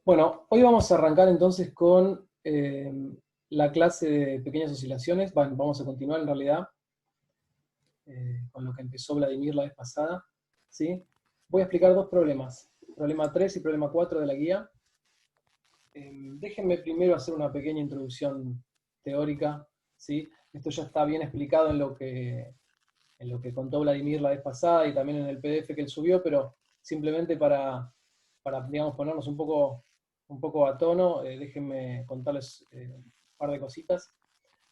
Bueno, hoy vamos a arrancar entonces con la clase de pequeñas oscilaciones. Vamos a continuar en realidad con lo que empezó Vladimir la vez pasada, ¿sí? Voy a explicar dos problemas, problema 3 y problema 4 de la guía. Déjenme primero hacer una pequeña introducción teórica, ¿sí? Esto ya está bien explicado en lo que contó Vladimir la vez pasada y también en el PDF que él subió, pero simplemente para digamos, ponernos un poco a tono, déjenme contarles un par de cositas.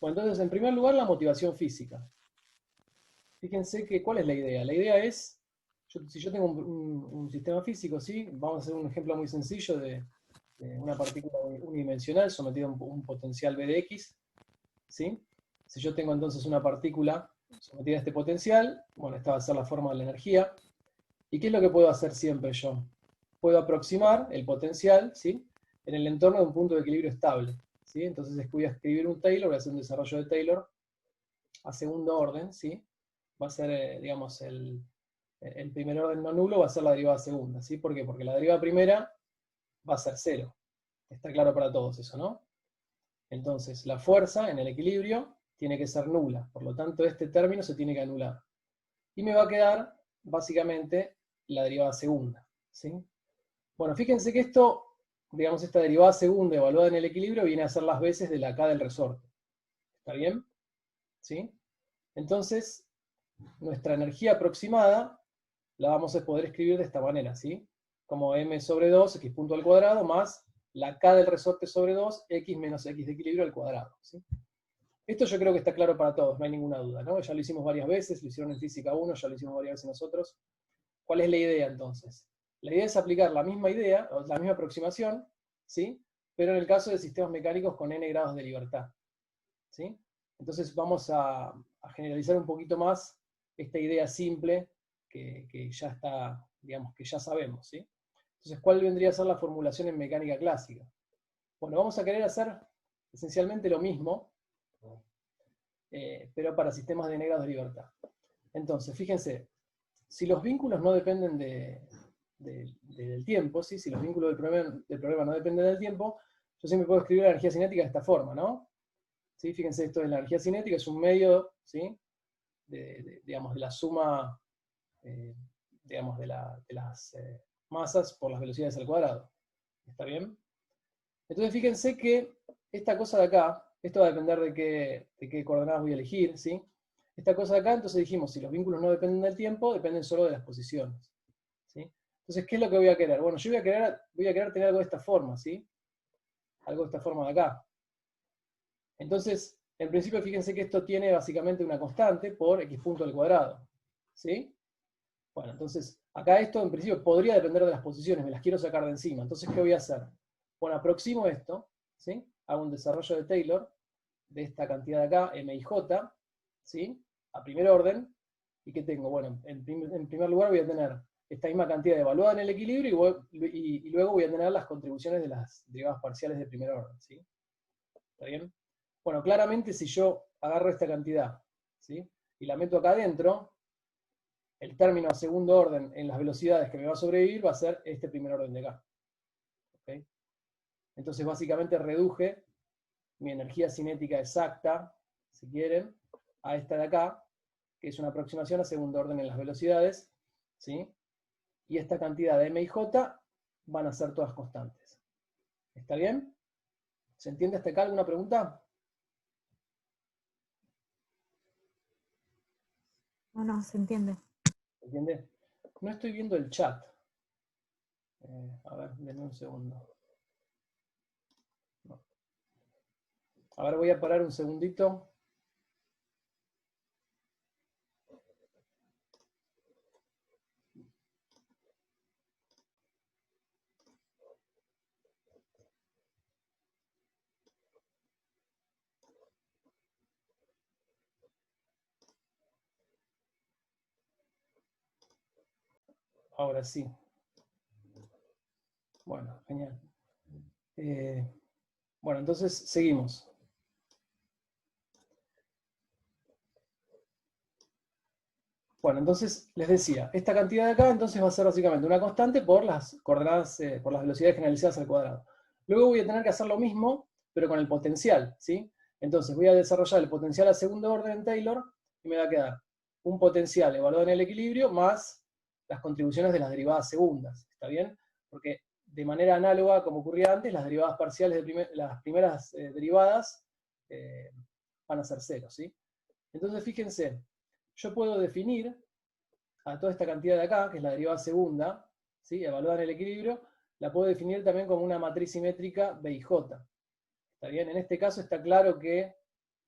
Bueno, entonces, en primer lugar, la motivación física. Fíjense que, ¿cuál es la idea? La idea es, si yo tengo un sistema físico, ¿sí? Vamos a hacer un ejemplo muy sencillo de una partícula unidimensional sometida a un potencial V de X, ¿sí? Si yo tengo entonces una partícula sometida a este potencial, bueno, esta va a ser la forma de la energía. ¿Y qué es lo que puedo hacer siempre yo? Puedo aproximar el potencial, ¿sí?, en el entorno de un punto de equilibrio estable, ¿sí? Entonces voy a escribir un Taylor, voy a hacer un desarrollo de Taylor a segundo orden, ¿sí? Va a ser, digamos, el primer orden no nulo va a ser la derivada segunda, ¿sí? ¿Por qué? Porque la derivada primera va a ser cero. Está claro para todos eso, ¿no? Entonces, la fuerza en el equilibrio tiene que ser nula, por lo tanto este término se tiene que anular. Y me va a quedar, básicamente, la derivada segunda, ¿sí? Bueno, fíjense que esto, digamos, esta derivada segunda evaluada en el equilibrio viene a ser las veces de la K del resorte. ¿Está bien? ¿Sí? Entonces, nuestra energía aproximada la vamos a poder escribir de esta manera, ¿sí? Como m sobre 2, x punto al cuadrado, más la K del resorte sobre 2, x menos x de equilibrio al cuadrado, ¿sí? Esto yo creo que está claro para todos, no hay ninguna duda, ¿no? Ya lo hicimos varias veces, lo hicieron en Física 1, ya lo hicimos varias veces nosotros. ¿Cuál es la idea entonces? La idea es aplicar la misma idea, o la misma aproximación, ¿sí?, pero en el caso de sistemas mecánicos con n grados de libertad, ¿sí? Entonces vamos a generalizar un poquito más esta idea simple que ya está, digamos, que ya sabemos, ¿sí? Entonces, ¿cuál vendría a ser la formulación en mecánica clásica? Bueno, vamos a querer hacer esencialmente lo mismo, pero para sistemas de n grados de libertad. Entonces, fíjense, si los vínculos no dependen del tiempo, ¿sí? Si los vínculos del problema no dependen del tiempo, yo siempre puedo escribir la energía cinética de esta forma, ¿no? ¿Sí? Fíjense, esto es la energía cinética, es un medio, ¿sí?, digamos, de la suma, digamos, de las masas por las velocidades al cuadrado. ¿Está bien? Entonces fíjense que esta cosa de acá, esto va a depender de qué coordenadas voy a elegir, ¿sí? Esta cosa de acá, entonces dijimos, si los vínculos no dependen del tiempo, dependen solo de las posiciones, ¿sí? Entonces, ¿qué es lo que voy a querer? Bueno, yo voy a querer tener algo de esta forma, ¿sí? Algo de esta forma de acá. Entonces, en principio, fíjense que esto tiene básicamente una constante por x punto al cuadrado, ¿sí? Bueno, entonces, acá esto en principio podría depender de las posiciones, me las quiero sacar de encima. Entonces, ¿qué voy a hacer? Bueno, aproximo esto, ¿sí? Hago un desarrollo de Taylor de esta cantidad de acá, m y j, ¿sí?, a primer orden. ¿Y qué tengo? Bueno, en primer lugar voy a tener esta misma cantidad evaluada en el equilibrio y luego voy a tener las contribuciones de las derivadas parciales de primer orden, ¿sí? ¿Está bien? Bueno, claramente si yo agarro esta cantidad, ¿sí?, y la meto acá adentro, el término a segundo orden en las velocidades que me va a sobrevivir va a ser este primer orden de acá. ¿Okay? Entonces básicamente reduje mi energía cinética exacta, si quieren, a esta de acá, que es una aproximación a segundo orden en las velocidades, ¿sí? Y esta cantidad de m y j van a ser todas constantes. ¿Está bien? ¿Se entiende hasta acá? ¿Alguna pregunta? No, no, se entiende. ¿Se entiende? No estoy viendo el chat. A ver, denme un segundo. No. A ver, voy a parar un segundito. Ahora sí. Bueno, genial. Bueno, entonces seguimos. Bueno, entonces les decía, esta cantidad de acá entonces va a ser básicamente una constante por las coordenadas, por las velocidades generalizadas al cuadrado. Luego voy a tener que hacer lo mismo, pero con el potencial, ¿sí? Entonces voy a desarrollar el potencial a segundo orden en Taylor y me va a quedar un potencial evaluado en el equilibrio más las contribuciones de las derivadas segundas, ¿está bien? Porque de manera análoga, como ocurría antes, las derivadas parciales, las primeras derivadas van a ser cero, ¿sí? Entonces fíjense, yo puedo definir a toda esta cantidad de acá, que es la derivada segunda, ¿sí? Evaluada en el equilibrio, la puedo definir también como una matriz simétrica B y J. ¿Está bien? En este caso está claro que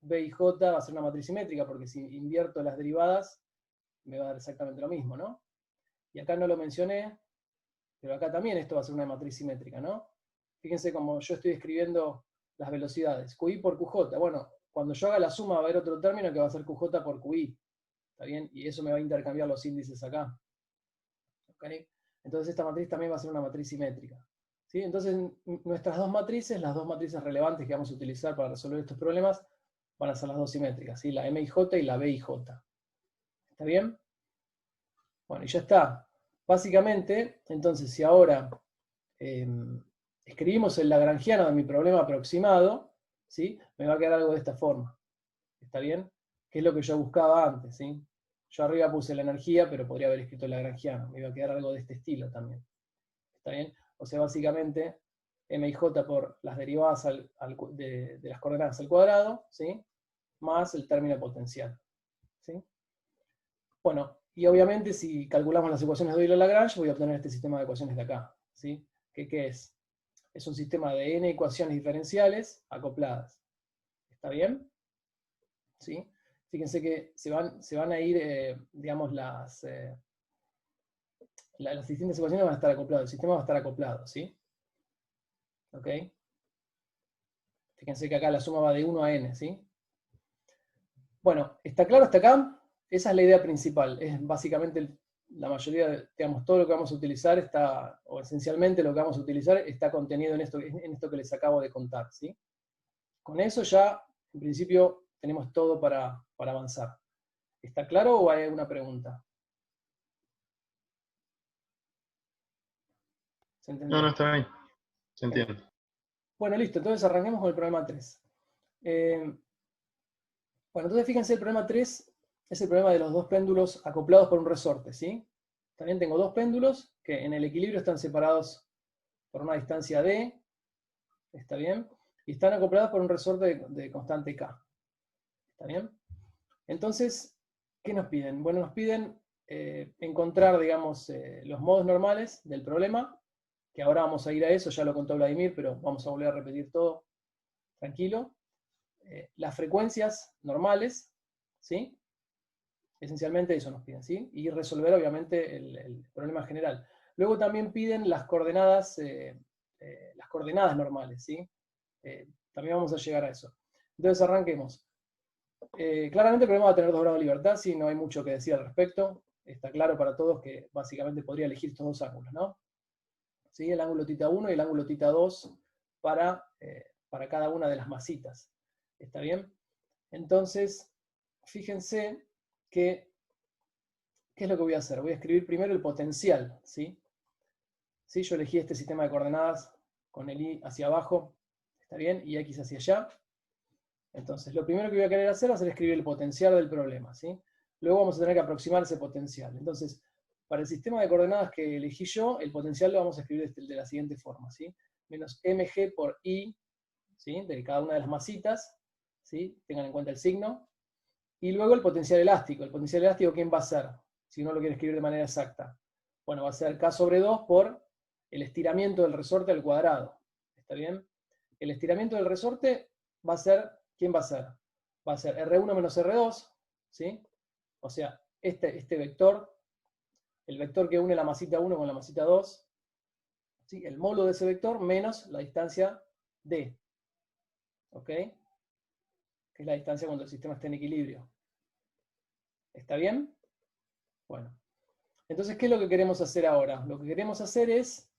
B y J va a ser una matriz simétrica, porque si invierto las derivadas, me va a dar exactamente lo mismo, ¿no? Y acá no lo mencioné, pero acá también esto va a ser una matriz simétrica, ¿no? Fíjense como yo estoy escribiendo las velocidades, QI por QJ. Bueno, cuando yo haga la suma va a haber otro término que va a ser QJ por QI. ¿Está bien? Y eso me va a intercambiar los índices acá. ¿Ok? Entonces esta matriz también va a ser una matriz simétrica. ¿Sí? Entonces nuestras dos matrices, las dos matrices relevantes que vamos a utilizar para resolver estos problemas, van a ser las dos simétricas, ¿sí? La MIJ y la BIJ. ¿Está bien? Bueno, y ya está. Básicamente, entonces, si ahora escribimos el lagrangiano de mi problema aproximado, ¿sí? Me va a quedar algo de esta forma. ¿Está bien? Que es lo que yo buscaba antes, ¿sí? Yo arriba puse la energía, pero podría haber escrito el lagrangiano. Me iba a quedar algo de este estilo también. ¿Está bien? O sea, básicamente, M y J por las derivadas de las coordenadas al cuadrado, ¿sí? Más el término potencial. ¿Sí? Bueno, y obviamente si calculamos las ecuaciones de Euler-Lagrange, voy a obtener este sistema de ecuaciones de acá. ¿Sí? ¿Qué es? Es un sistema de n ecuaciones diferenciales acopladas. ¿Está bien? ¿Sí? Fíjense que se van a ir, digamos, las distintas ecuaciones van a estar acopladas, el sistema va a estar acoplado, ¿sí? ¿Ok? Fíjense que acá la suma va de 1 a n, ¿sí? Bueno, ¿está claro hasta acá? Esa es la idea principal, es básicamente la mayoría, digamos, todo lo que vamos a utilizar está, o esencialmente lo que vamos a utilizar está contenido en esto que les acabo de contar, ¿sí? Con eso ya, en principio, tenemos todo para avanzar. ¿Está claro o hay alguna pregunta? ¿Se No, no, entendió? está bien. Se Bueno, entiende. bueno, listo, entonces arranquemos con el problema 3. Bueno, entonces fíjense, el problema 3 es el problema de los dos péndulos acoplados por un resorte, ¿sí? También tengo dos péndulos que en el equilibrio están separados por una distancia d, ¿está bien? Y están acoplados por un resorte de constante k, ¿está bien? Entonces, ¿qué nos piden? Bueno, nos piden encontrar, digamos, los modos normales del problema, que ahora vamos a ir a eso, ya lo contó Vladimir, pero vamos a volver a repetir todo, tranquilo. Las frecuencias normales, ¿sí? Esencialmente eso nos piden, ¿sí? Y resolver obviamente el problema general. Luego también piden las coordenadas normales, ¿sí? También vamos a llegar a eso. Entonces arranquemos. Claramente el problema va a tener 2 grados de libertad, ¿sí? No hay mucho que decir al respecto. Está claro para todos que básicamente podría elegir estos dos ángulos, ¿no? ¿Sí? El ángulo θ1 y el ángulo θ2 para cada una de las masitas. ¿Está bien? Entonces, fíjense que, ¿qué es lo que voy a hacer? Voy a escribir primero el potencial, ¿sí? ¿Sí? Yo elegí este sistema de coordenadas con el y hacia abajo, ¿está bien? Y x hacia allá. Entonces, lo primero que voy a querer hacer va a ser escribir el potencial del problema, ¿sí? Luego vamos a tener que aproximar ese potencial. Entonces, para el sistema de coordenadas que elegí yo, el potencial lo vamos a escribir de la siguiente forma, ¿sí? Menos mg por i, ¿sí? De cada una de las masitas, ¿sí? Tengan en cuenta el signo. Y luego el potencial elástico. ¿El potencial elástico quién va a ser? Si uno lo quiere escribir de manera exacta. Bueno, va a ser k sobre 2 por el estiramiento del resorte al cuadrado. ¿Está bien? El estiramiento del resorte va a ser, ¿quién va a ser? Va a ser R1 menos R2, ¿sí? O sea, este vector, el vector que une la masita 1 con la masita 2, ¿sí? El módulo de ese vector menos la distancia D. ¿Ok? Que es la distancia cuando el sistema está en equilibrio. ¿Está bien? Bueno. Entonces, ¿qué es lo que queremos hacer ahora? Lo que queremos hacer es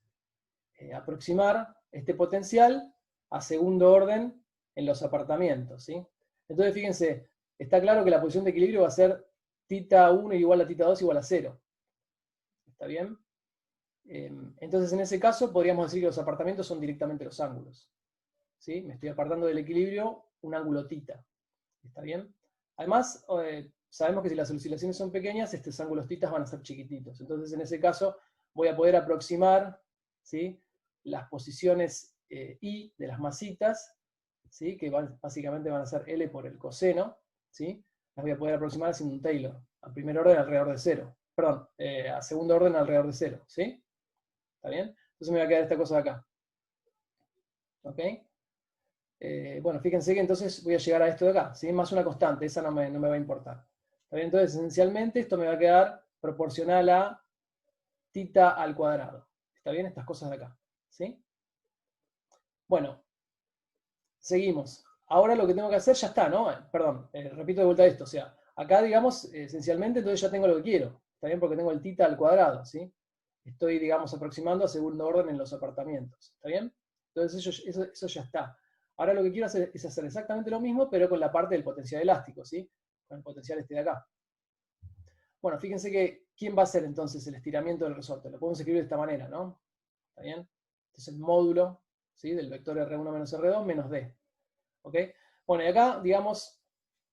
aproximar este potencial a segundo orden en los apartamientos, ¿sí? Entonces, fíjense, está claro que la posición de equilibrio va a ser tita 1 igual a tita 2 igual a 0. ¿Está bien? Entonces, en ese caso, podríamos decir que los apartamientos son directamente los ángulos. ¿Sí? Me estoy apartando del equilibrio un ángulo tita. ¿Está bien? Además, sabemos que si las oscilaciones son pequeñas, estos ángulos titas van a ser chiquititos. Entonces, en ese caso, voy a poder aproximar, ¿sí?, las posiciones I de las masitas, ¿sí?, que básicamente van a ser L por el coseno, ¿sí?, las voy a poder aproximar haciendo un Taylor. A primer orden alrededor de 0. Perdón, a segundo orden alrededor de 0. ¿Sí? ¿Está bien? Entonces me va a quedar esta cosa de acá. ¿Ok? Bueno, fíjense que entonces voy a llegar a esto de acá, ¿sí? Más una constante, esa no me va a importar. ¿Está bien? Entonces, esencialmente, esto me va a quedar proporcional a tita al cuadrado. ¿Está bien? Estas cosas de acá. ¿Sí? Bueno, seguimos. Ahora lo que tengo que hacer ya está, ¿no? Perdón, repito de vuelta esto. O sea, acá, digamos, esencialmente, entonces ya tengo lo que quiero. ¿Está bien? Porque tengo el tita al cuadrado, ¿sí? Estoy, digamos, aproximando a segundo orden en los apartamentos. ¿Está bien? Entonces eso ya está. Ahora lo que quiero hacer es hacer exactamente lo mismo, pero con la parte del potencial elástico, ¿sí? Con el potencial este de acá. Bueno, fíjense que, ¿quién va a ser entonces el estiramiento del resorte? Lo podemos escribir de esta manera, ¿no? ¿Está bien? Este es el módulo, ¿sí?, del vector R1 menos R2 menos D. ¿Ok? Bueno, y acá, digamos,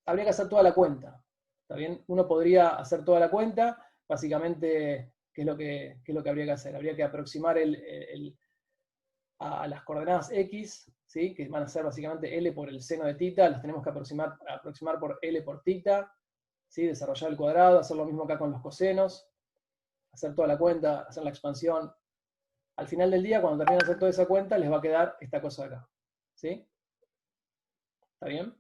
habría que hacer toda la cuenta. ¿Está bien? Uno podría hacer toda la cuenta, básicamente, ¿qué es lo que habría que hacer? Habría que aproximar a las coordenadas X, ¿sí?, que van a ser básicamente L por el seno de tita, las tenemos que aproximar por L por tita, ¿sí?, desarrollar el cuadrado, hacer lo mismo acá con los cosenos, hacer toda la cuenta, hacer la expansión. Al final del día, cuando terminen de hacer toda esa cuenta, les va a quedar esta cosa de acá. ¿Sí? ¿Está bien?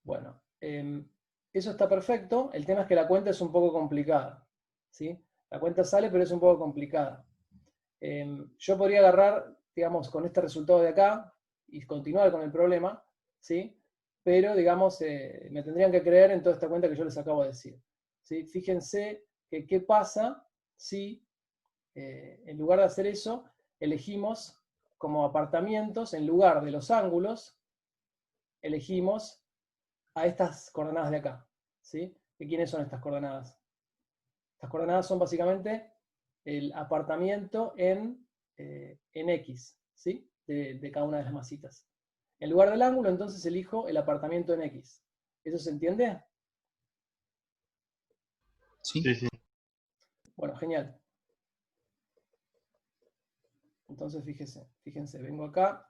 Bueno, eso está perfecto. El tema es que la cuenta es un poco complicada. ¿Sí? La cuenta sale, pero es un poco complicada. Yo podría agarrar, digamos, con este resultado de acá y continuar con el problema, ¿sí? Pero, digamos, me tendrían que creer en toda esta cuenta que yo les acabo de decir. ¿Sí? Fíjense que qué pasa si, en lugar de hacer eso, elegimos como apartamientos, en lugar de los ángulos, elegimos a estas coordenadas de acá. ¿Sí? ¿Y quiénes son estas coordenadas? Estas coordenadas son básicamente el apartamiento en X, ¿sí?, de cada una de las masitas. En lugar del ángulo, entonces elijo el apartamiento en X. ¿Eso se entiende? Sí. Bueno, genial. Entonces fíjense, vengo acá.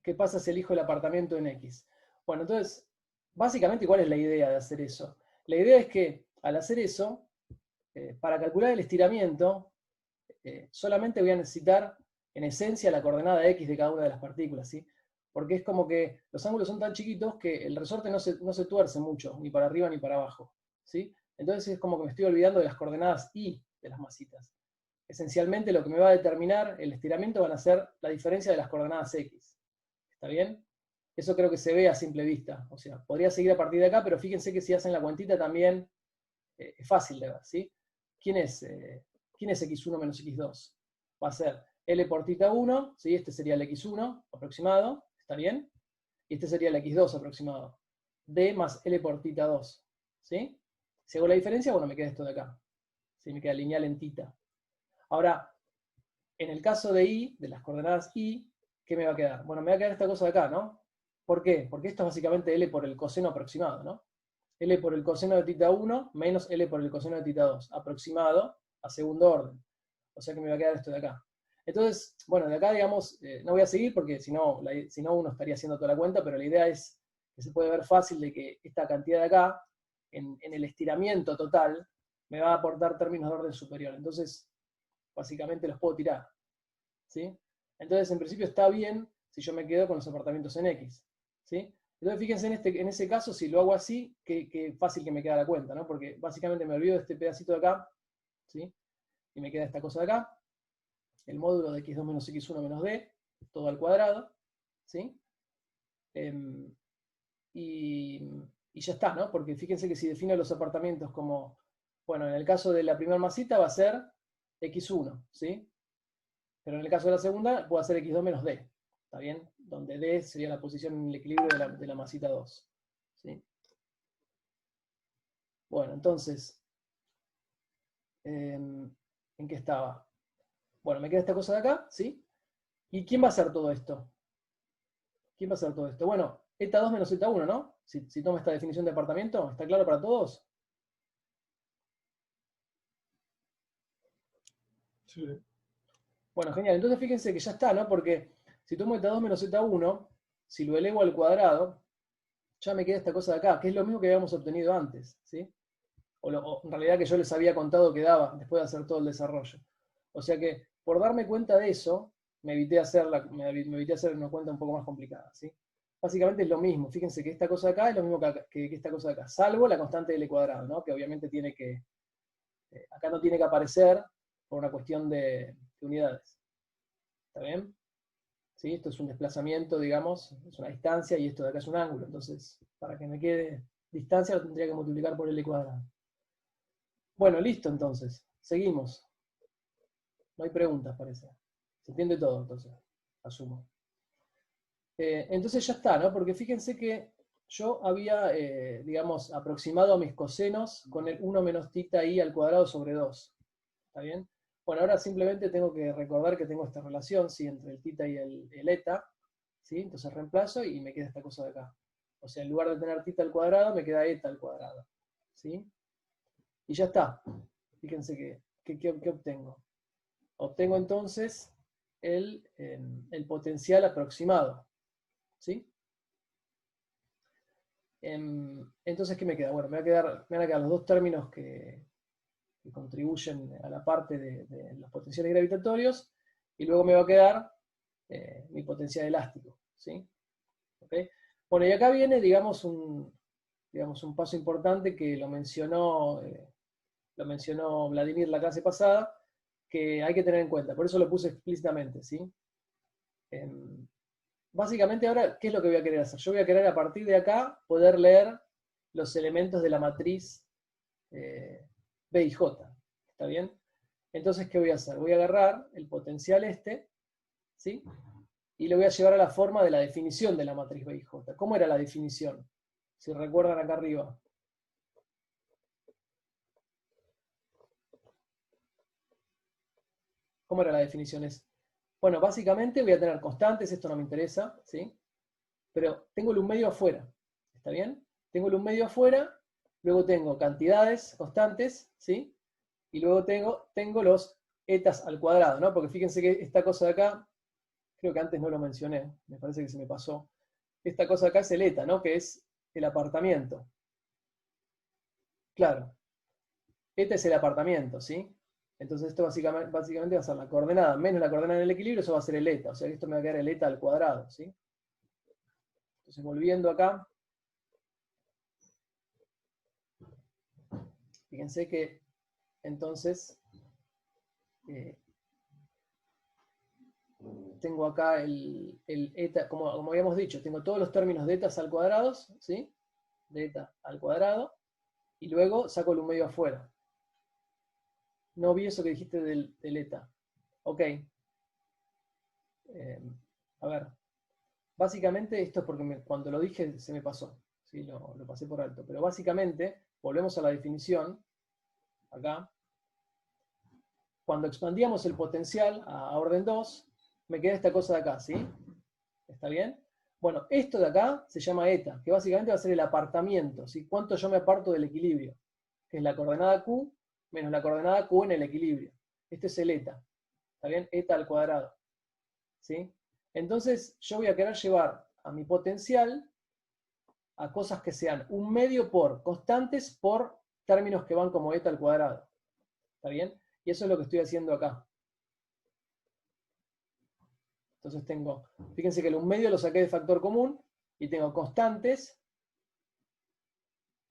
¿Qué pasa si elijo el apartamiento en X? Bueno, entonces, básicamente, ¿cuál es la idea de hacer eso? La idea es que al hacer eso, para calcular el estiramiento, solamente voy a necesitar, en esencia, la coordenada X de cada una de las partículas, ¿sí? Porque es como que los ángulos son tan chiquitos que el resorte no se tuerce mucho, ni para arriba ni para abajo, ¿sí? Entonces es como que me estoy olvidando de las coordenadas Y de las masitas. Esencialmente lo que me va a determinar el estiramiento van a ser la diferencia de las coordenadas X. ¿Está bien? Eso creo que se ve a simple vista. O sea, podría seguir a partir de acá, pero fíjense que si hacen la cuentita también es fácil de ver, ¿sí? ¿Quién es X1 menos X2? Va a ser L por tita 1, ¿sí? Este sería el X1 aproximado, ¿está bien? Y este sería el X2 aproximado. D más L por tita 2, ¿sí? Si hago la diferencia, bueno, me queda esto de acá. ¿Sí? Me queda lineal en tita. Ahora, en el caso de I, de las coordenadas I, ¿qué me va a quedar? Bueno, me va a quedar esta cosa de acá, ¿no? ¿Por qué? Porque esto es básicamente L por el coseno aproximado, ¿no? L por el coseno de tita 1 menos L por el coseno de tita 2, aproximado a segundo orden. O sea que me va a quedar esto de acá. Entonces, bueno, de acá, digamos, no voy a seguir porque si no uno estaría haciendo toda la cuenta, pero la idea es que se puede ver fácil de que esta cantidad de acá, en el estiramiento total, me va a aportar términos de orden superior. Entonces, básicamente los puedo tirar. ¿Sí? Entonces, en principio está bien si yo me quedo con los apartamentos en X. ¿Sí? Entonces, fíjense en ese caso, si lo hago así, qué fácil que me queda la cuenta, ¿no? Porque básicamente me olvido de este pedacito de acá, ¿sí? Y me queda esta cosa de acá, el módulo de x2 menos x1 menos d, todo al cuadrado, ¿sí? Y ya está, ¿no? Porque fíjense que si defino los apartamentos como, bueno, en el caso de la primera masita va a ser x1, ¿sí? Pero en el caso de la segunda, puedo hacer x2 menos d. ¿Está bien? Donde d sería la posición en el equilibrio de la masita 2. ¿Sí? Bueno, entonces, ¿en qué estaba? Bueno, me queda esta cosa de acá, ¿sí? ¿Y quién va a hacer todo esto? ¿Quién va a hacer todo esto? Bueno, eta 2 menos eta 1, ¿no? Si tomo esta definición de apartamento, ¿está claro para todos? Sí. Bueno, genial. Entonces fíjense que ya está, ¿no? Porque si tomo eta 2 menos eta 1, si lo elevo al cuadrado, ya me queda esta cosa de acá, que es lo mismo que habíamos obtenido antes, ¿sí? O en realidad que yo les había contado que daba después de hacer todo el desarrollo. O sea que, por darme cuenta de eso, me evité hacer una cuenta un poco más complicada, ¿sí? Básicamente es lo mismo. Fíjense que esta cosa de acá es lo mismo que esta cosa de acá, salvo la constante de L cuadrado, ¿no? Que obviamente tiene que, acá no tiene que aparecer por una cuestión de unidades. ¿Está bien? ¿Sí? Esto es un desplazamiento, digamos, es una distancia y esto de acá es un ángulo. Entonces, para que me quede distancia, lo tendría que multiplicar por L cuadrado. Bueno, listo entonces. Seguimos. No hay preguntas, parece. Se entiende todo, entonces. Asumo. Entonces ya está, ¿no? Porque fíjense que yo había, digamos, aproximado a mis cosenos con el 1 menos tita i al cuadrado sobre 2. ¿Está bien? Bueno, ahora simplemente tengo que recordar que tengo esta relación, ¿sí? Entre el tita y el eta, ¿sí? Entonces reemplazo y me queda esta cosa de acá. O sea, en lugar de tener tita al cuadrado, me queda eta al cuadrado, ¿sí? Y ya está. Fíjense ¿qué obtengo? Obtengo entonces el potencial aproximado, ¿sí? Entonces, ¿qué me queda? Bueno, me van a quedar los dos términos que contribuyen a la parte de los potenciales gravitatorios, y luego me va a quedar mi potencial elástico, ¿sí? ¿Okay? Bueno, y acá viene, digamos, un paso importante que lo mencionó Vladimir la clase pasada, que hay que tener en cuenta, por eso lo puse explícitamente, ¿sí? Básicamente ahora, ¿qué es lo que voy a querer hacer? Yo voy a querer a partir de acá poder leer los elementos de la matriz B y J, ¿está bien? Entonces, ¿qué voy a hacer? Voy a agarrar el potencial este, ¿sí? Y lo voy a llevar a la forma de la definición de la matriz B y J. ¿Cómo era la definición? Si recuerdan acá arriba. ¿Cómo era la definición? Bueno, básicamente voy a tener constantes, esto no me interesa, ¿sí? Pero tengo el un medio afuera, ¿está bien? Tengo el un medio afuera, luego tengo cantidades constantes, ¿sí? Y luego tengo los etas al cuadrado, ¿no? Porque fíjense que esta cosa de acá, creo que antes no lo mencioné, me parece que se me pasó. Esta cosa de acá es el eta, ¿no? Que es el apartamiento. Claro, eta es el apartamiento, ¿sí? Entonces esto básicamente va a ser la coordenada menos la coordenada del equilibrio, eso va a ser el eta, o sea que esto me va a quedar el eta al cuadrado, ¿sí? Entonces volviendo acá, fíjense que entonces tengo acá el eta, como habíamos dicho, tengo todos los términos de etas al cuadrado, ¿sí? De eta al cuadrado, y luego saco el un medio afuera. No vi eso que dijiste del eta. Ok. A ver. Básicamente esto es porque cuando lo dije se me pasó. ¿Sí? Lo pasé por alto. Pero básicamente, volvemos a la definición. Acá. Cuando expandíamos el potencial a orden 2, me queda esta cosa de acá, ¿sí? ¿Está bien? Bueno, esto de acá se llama eta, que básicamente va a ser el apartamiento, ¿sí? Cuánto yo me aparto del equilibrio, que es la coordenada Q menos la coordenada Q en el equilibrio. Este es el eta, ¿está bien? Eta al cuadrado, ¿sí? Entonces yo voy a querer llevar a mi potencial a cosas que sean un medio por constantes por términos que van como eta al cuadrado, ¿está bien? Y eso es lo que estoy haciendo acá. Entonces tengo, fíjense que el un medio lo saqué de factor común y tengo constantes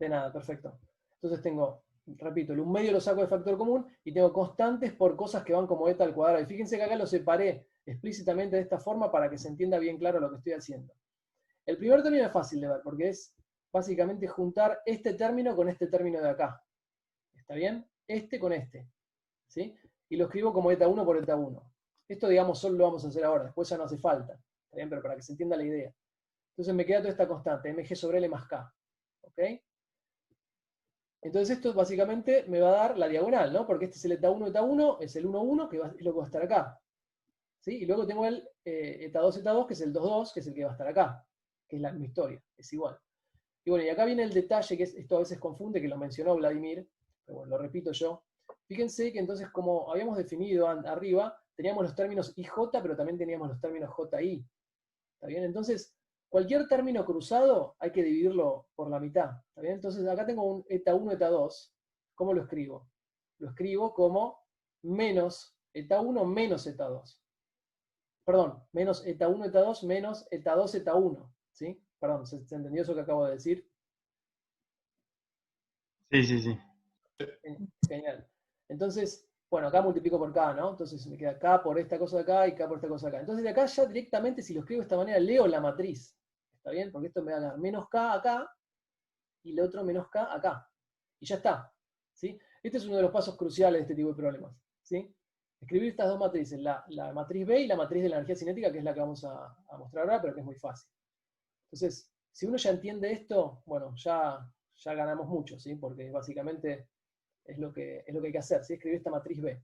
de nada, perfecto. Entonces tengo, repito, el un medio lo saco de factor común y tengo constantes por cosas que van como eta al cuadrado. Y fíjense que acá lo separé explícitamente de esta forma para que se entienda bien claro lo que estoy haciendo. El primer término es fácil de ver porque es básicamente juntar este término con este término de acá. ¿Está bien? Este con este. ¿Sí? Y lo escribo como eta 1 por eta 1. Esto, digamos, solo lo vamos a hacer ahora, después ya no hace falta. ¿Está bien? Pero para que se entienda la idea. Entonces me queda toda esta constante, mg sobre L más k. ¿Ok? Entonces esto básicamente me va a dar la diagonal, ¿no? Porque este es el eta 1, eta 1, es el 1, 1, que es lo que va a estar acá. ¿Sí? Y luego tengo el eta 2, eta 2, que es el 2, 2, que es el que va a estar acá, que es la misma historia, es igual. Y bueno, y acá viene el detalle, que esto a veces confunde, que lo mencionó Vladimir, pero bueno, lo repito yo. Fíjense que entonces, como habíamos definido arriba, teníamos los términos IJ, pero también teníamos los términos JI. ¿Está bien? Entonces, cualquier término cruzado hay que dividirlo por la mitad. ¿Está bien? Entonces, acá tengo un eta 1, eta 2. ¿Cómo lo escribo? Lo escribo como menos eta 1 menos eta 2. Perdón, menos eta 1, eta 2 menos eta 2, eta 1. ¿Sí? Perdón, ¿se entendió eso que acabo de decir? Sí, sí, sí. Genial. Entonces, bueno, acá multiplico por K, ¿no? Entonces me queda K por esta cosa de acá y K por esta cosa de acá. Entonces de acá ya directamente, si lo escribo de esta manera, leo la matriz. ¿Está bien? Porque esto me va a dar menos K acá y el otro menos K acá. Y ya está. ¿Sí? Este es uno de los pasos cruciales de este tipo de problemas. ¿Sí? Escribir estas dos matrices, la matriz B y la matriz de la energía cinética, que es la que vamos a mostrar ahora, pero que es muy fácil. Entonces, si uno ya entiende esto, bueno, ya ganamos mucho, ¿sí? Porque básicamente es lo que hay que hacer, ¿sí? Escribir esta matriz B.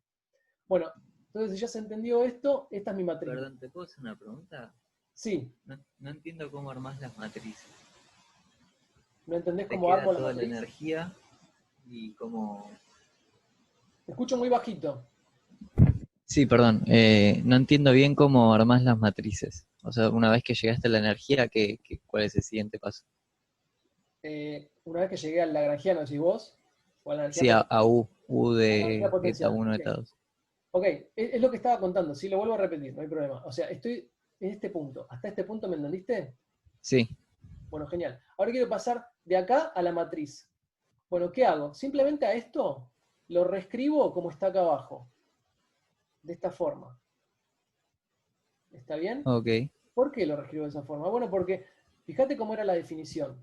Bueno, entonces si ya se entendió esto, esta es mi matriz. Perdón, ¿te puedo hacer una pregunta? Sí. No entiendo cómo armás las matrices. ¿No entendés ¿Te cómo queda armo la toda matriz? la energía y cómo...? Te escucho muy bajito. Sí, perdón. No entiendo bien cómo armás las matrices. O sea, una vez que llegaste a la energía, ¿cuál es el siguiente paso? Una vez que llegué al lagrangiano, decís vos, o a la energía Sí, potencial. a U A la energía de eta potencial. 1, Ok. eta 2. Ok, es lo que estaba contando, sí, lo vuelvo a repetir, no hay problema. O sea, estoy en este punto. ¿Hasta este punto me entendiste? Sí. Bueno, genial. Ahora quiero pasar de acá a la matriz. Bueno, ¿qué hago? Simplemente a esto lo reescribo como está acá abajo. De esta forma. ¿Está bien? Ok. ¿Por qué lo reescribo de esa forma? Bueno, porque fíjate cómo era la definición.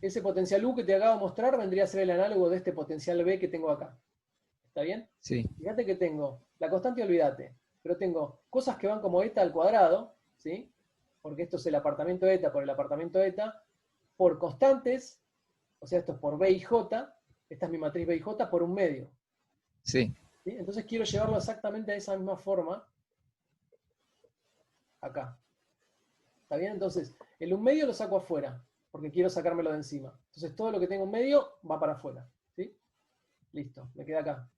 Ese potencial U que te acabo de mostrar vendría a ser el análogo de este potencial B que tengo acá. ¿Está bien? Sí. Fíjate que tengo la constante, olvídate, pero tengo cosas que van como eta al cuadrado, ¿sí? Porque esto es el apartamento eta por el apartamento eta, por constantes, o sea, esto es por B y J, esta es mi matriz B y J por un medio. Sí. ¿Sí? Entonces quiero llevarlo exactamente a esa misma forma acá. ¿Está bien? Entonces, el un medio lo saco afuera, porque quiero sacármelo de encima. Entonces todo lo que tengo en medio va para afuera. ¿Sí? Listo, me queda acá.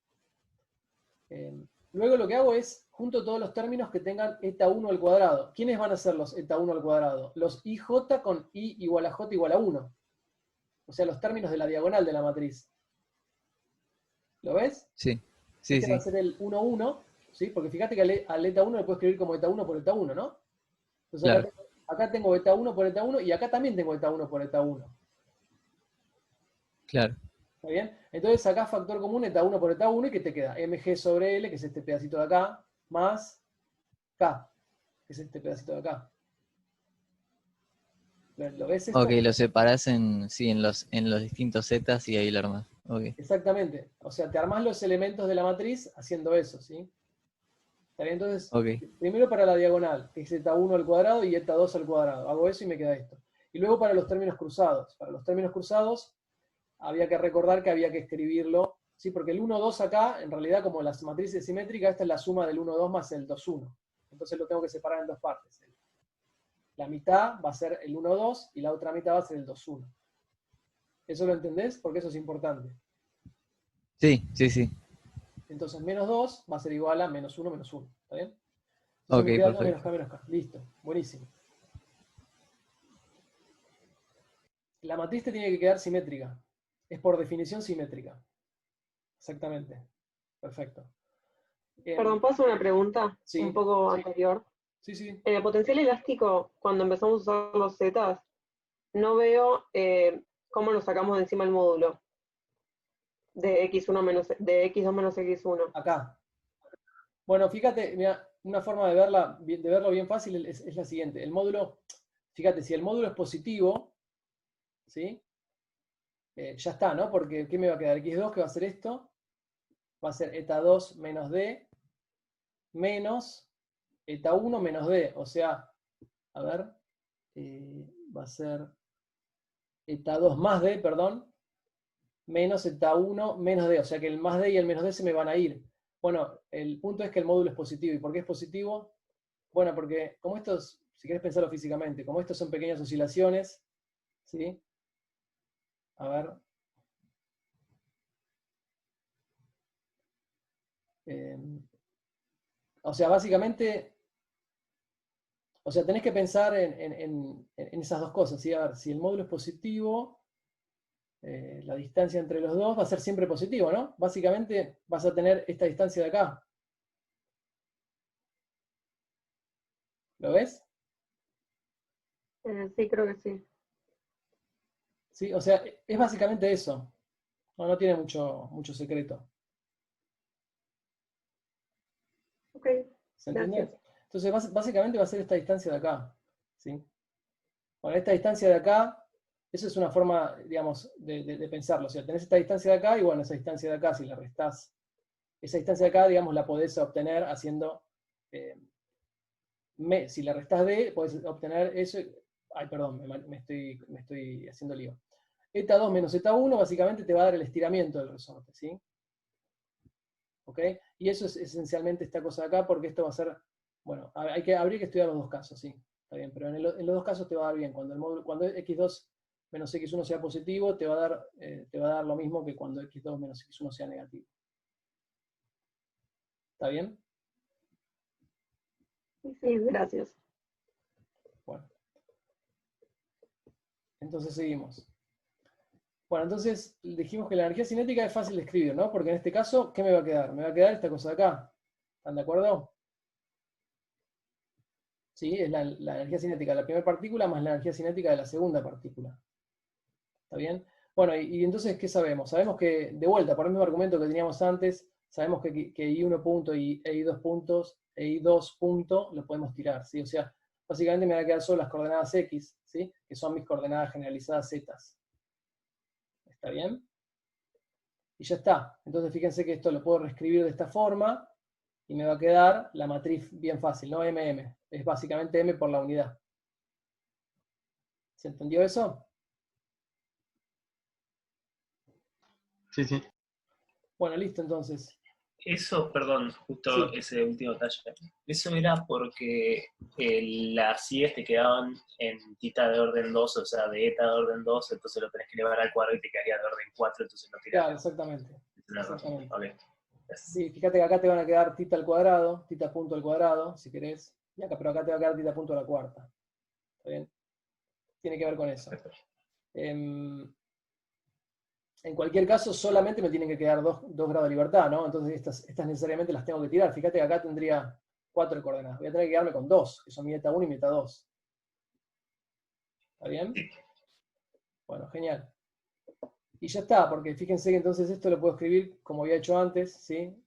Luego lo que hago es, junto todos los términos que tengan eta 1 al cuadrado. ¿Quiénes van a ser los eta 1 al cuadrado? Los ij con i igual a j igual a 1. O sea, los términos de la diagonal de la matriz. ¿Lo ves? Sí. Sí, Este va a sí. ser el 1, 1, ¿sí? Porque fíjate que al eta 1 lo puedo escribir como eta 1 por eta 1, ¿no? Entonces Claro. acá tengo eta 1 por eta 1 y acá también tengo eta 1 por eta 1. Claro. ¿Está bien? Entonces sacás factor común eta 1 por eta 1 y ¿qué te queda? mg sobre L, que es este pedacito de acá, más K, que es este pedacito de acá. ¿Lo ves esto? Ok, lo separás en los distintos zetas y ahí lo armás. Ok. Exactamente. O sea, te armás los elementos de la matriz haciendo eso, ¿sí? ¿Está bien? Entonces, Ok. primero para la diagonal, que es eta 1 al cuadrado y eta 2 al cuadrado. Hago eso y me queda esto. Y luego para los términos cruzados. Para los términos cruzados, había que recordar que había que escribirlo, ¿sí? Porque el 1, 2 acá, en realidad, como las matrices simétricas, esta es la suma del 1, 2 más el 2, 1. Entonces lo tengo que separar en dos partes. La mitad va a ser el 1, 2 y la otra mitad va a ser el 2, 1. ¿Eso lo entendés? Porque eso es importante. Sí, sí, sí. Entonces menos 2 va a ser igual a menos 1, menos 1. ¿Está bien? Entonces Ok, me queda acá perfecto. menos K. Listo. Buenísimo. La matriz te tiene que quedar simétrica. Es por definición simétrica. Exactamente. Perfecto. Perdón, ¿puedo hacer una pregunta Sí. un poco anterior? Sí, sí. En el potencial elástico, cuando empezamos a usar los zetas, no veo cómo nos sacamos de encima el módulo de x1 menos, de x2 menos x1. Acá. Bueno, fíjate, mira, una forma de verlo bien fácil es la siguiente. El módulo, fíjate, si el módulo es positivo, ¿sí? Ya está, ¿no? Porque ¿qué me va a quedar? X2, que va a ser esto, va a ser eta 2 menos D, menos eta 1 menos D. O sea, a ver, va a ser eta 2 más D, perdón, menos eta 1 menos D. O sea que el más D y el menos D se me van a ir. Bueno, el punto es que el módulo es positivo. ¿Y por qué es positivo? Bueno, porque como estos, si querés pensarlo físicamente, como estos son pequeñas oscilaciones, ¿sí? A ver. O sea, básicamente, o sea, tenés que pensar en esas dos cosas, ¿sí? A ver, si el módulo es positivo, la distancia entre los dos va a ser siempre positivo, ¿no? Básicamente vas a tener esta distancia de acá. ¿Lo ves? Sí, creo que sí. ¿Sí? O sea, es básicamente eso. No tiene mucho secreto. Ok, ¿Se entiende? gracias. Entonces, básicamente va a ser esta distancia de acá. ¿Sí? Bueno, esta distancia de acá, eso es una forma, digamos, de pensarlo. O sea, tenés esta distancia de acá y bueno, esa distancia de acá, si la restás, esa distancia de acá, digamos, la podés obtener haciendo, si la restás D, podés obtener eso. Ay, perdón, me estoy haciendo lío. Eta 2 menos eta 1 básicamente te va a dar el estiramiento del resorte, ¿sí? ¿Ok? Y eso es esencialmente esta cosa de acá, porque esto va a ser, bueno, habría que estudiar los dos casos, sí, está bien, pero en los dos casos te va a dar bien. Cuando x2 menos x1 sea positivo, te va a dar lo mismo que cuando x2 menos x1 sea negativo. ¿Está bien? Sí, gracias. Bueno. Entonces seguimos. Bueno, entonces dijimos que la energía cinética es fácil de escribir, ¿no? Porque en este caso, ¿qué me va a quedar? Me va a quedar esta cosa de acá. ¿Están de acuerdo? Sí, es la energía cinética de la primera partícula más la energía cinética de la segunda partícula. ¿Está bien? Bueno, y entonces, ¿qué sabemos? Sabemos que, de vuelta, por el mismo argumento que teníamos antes, sabemos que I1 punto y I2 puntos, I2 punto, lo podemos tirar, ¿sí? O sea, básicamente me van a quedar solo las coordenadas X, ¿sí? Que son mis coordenadas generalizadas Z. ¿Está bien? Y ya está. Entonces, fíjense que esto lo puedo reescribir de esta forma, y me va a quedar la matriz bien fácil, ¿no? MM. Es básicamente M por la unidad. ¿Se entendió eso? Sí, sí. Bueno, listo, entonces. Eso, perdón, justo Sí. ese último detalle. Eso era porque las IES te quedaban en tita de orden 2, o sea, de eta de orden 2, entonces lo tenés que elevar al cuadrado y te quedaría de orden 4, entonces no tirás. Claro, exactamente. Exactamente. Okay. Sí, fíjate que acá te van a quedar tita al cuadrado, tita punto al cuadrado, si querés. Pero acá te va a quedar tita punto a la cuarta. ¿Está bien? Tiene que ver con eso. En cualquier caso, solamente me tienen que quedar 2 grados de libertad, ¿no? Entonces estas necesariamente las tengo que tirar. Fíjate que acá tendría 4 coordenadas. Voy a tener que quedarme con 2, que son mi eta 1 y mi eta 2. ¿Está bien? Bueno, genial. Y ya está, porque fíjense que entonces esto lo puedo escribir como había hecho antes, ¿sí?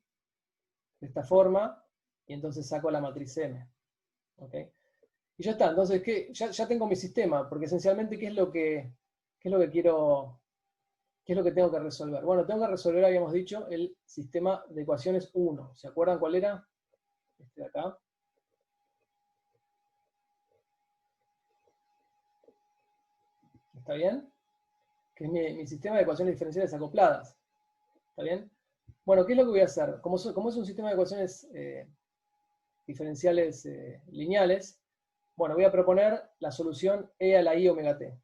De esta forma, y entonces saco la matriz M. ¿Ok? Y ya está, entonces ya tengo mi sistema, porque esencialmente ¿qué es lo que quiero, qué es lo que tengo que resolver? Bueno, tengo que resolver, habíamos dicho, el sistema de ecuaciones 1. ¿Se acuerdan cuál era? Este de acá. ¿Está bien? Que es mi sistema de ecuaciones diferenciales acopladas. ¿Está bien? Bueno, ¿qué es lo que voy a hacer? Como es un sistema de ecuaciones diferenciales lineales, bueno, voy a proponer la solución E a la I omega t.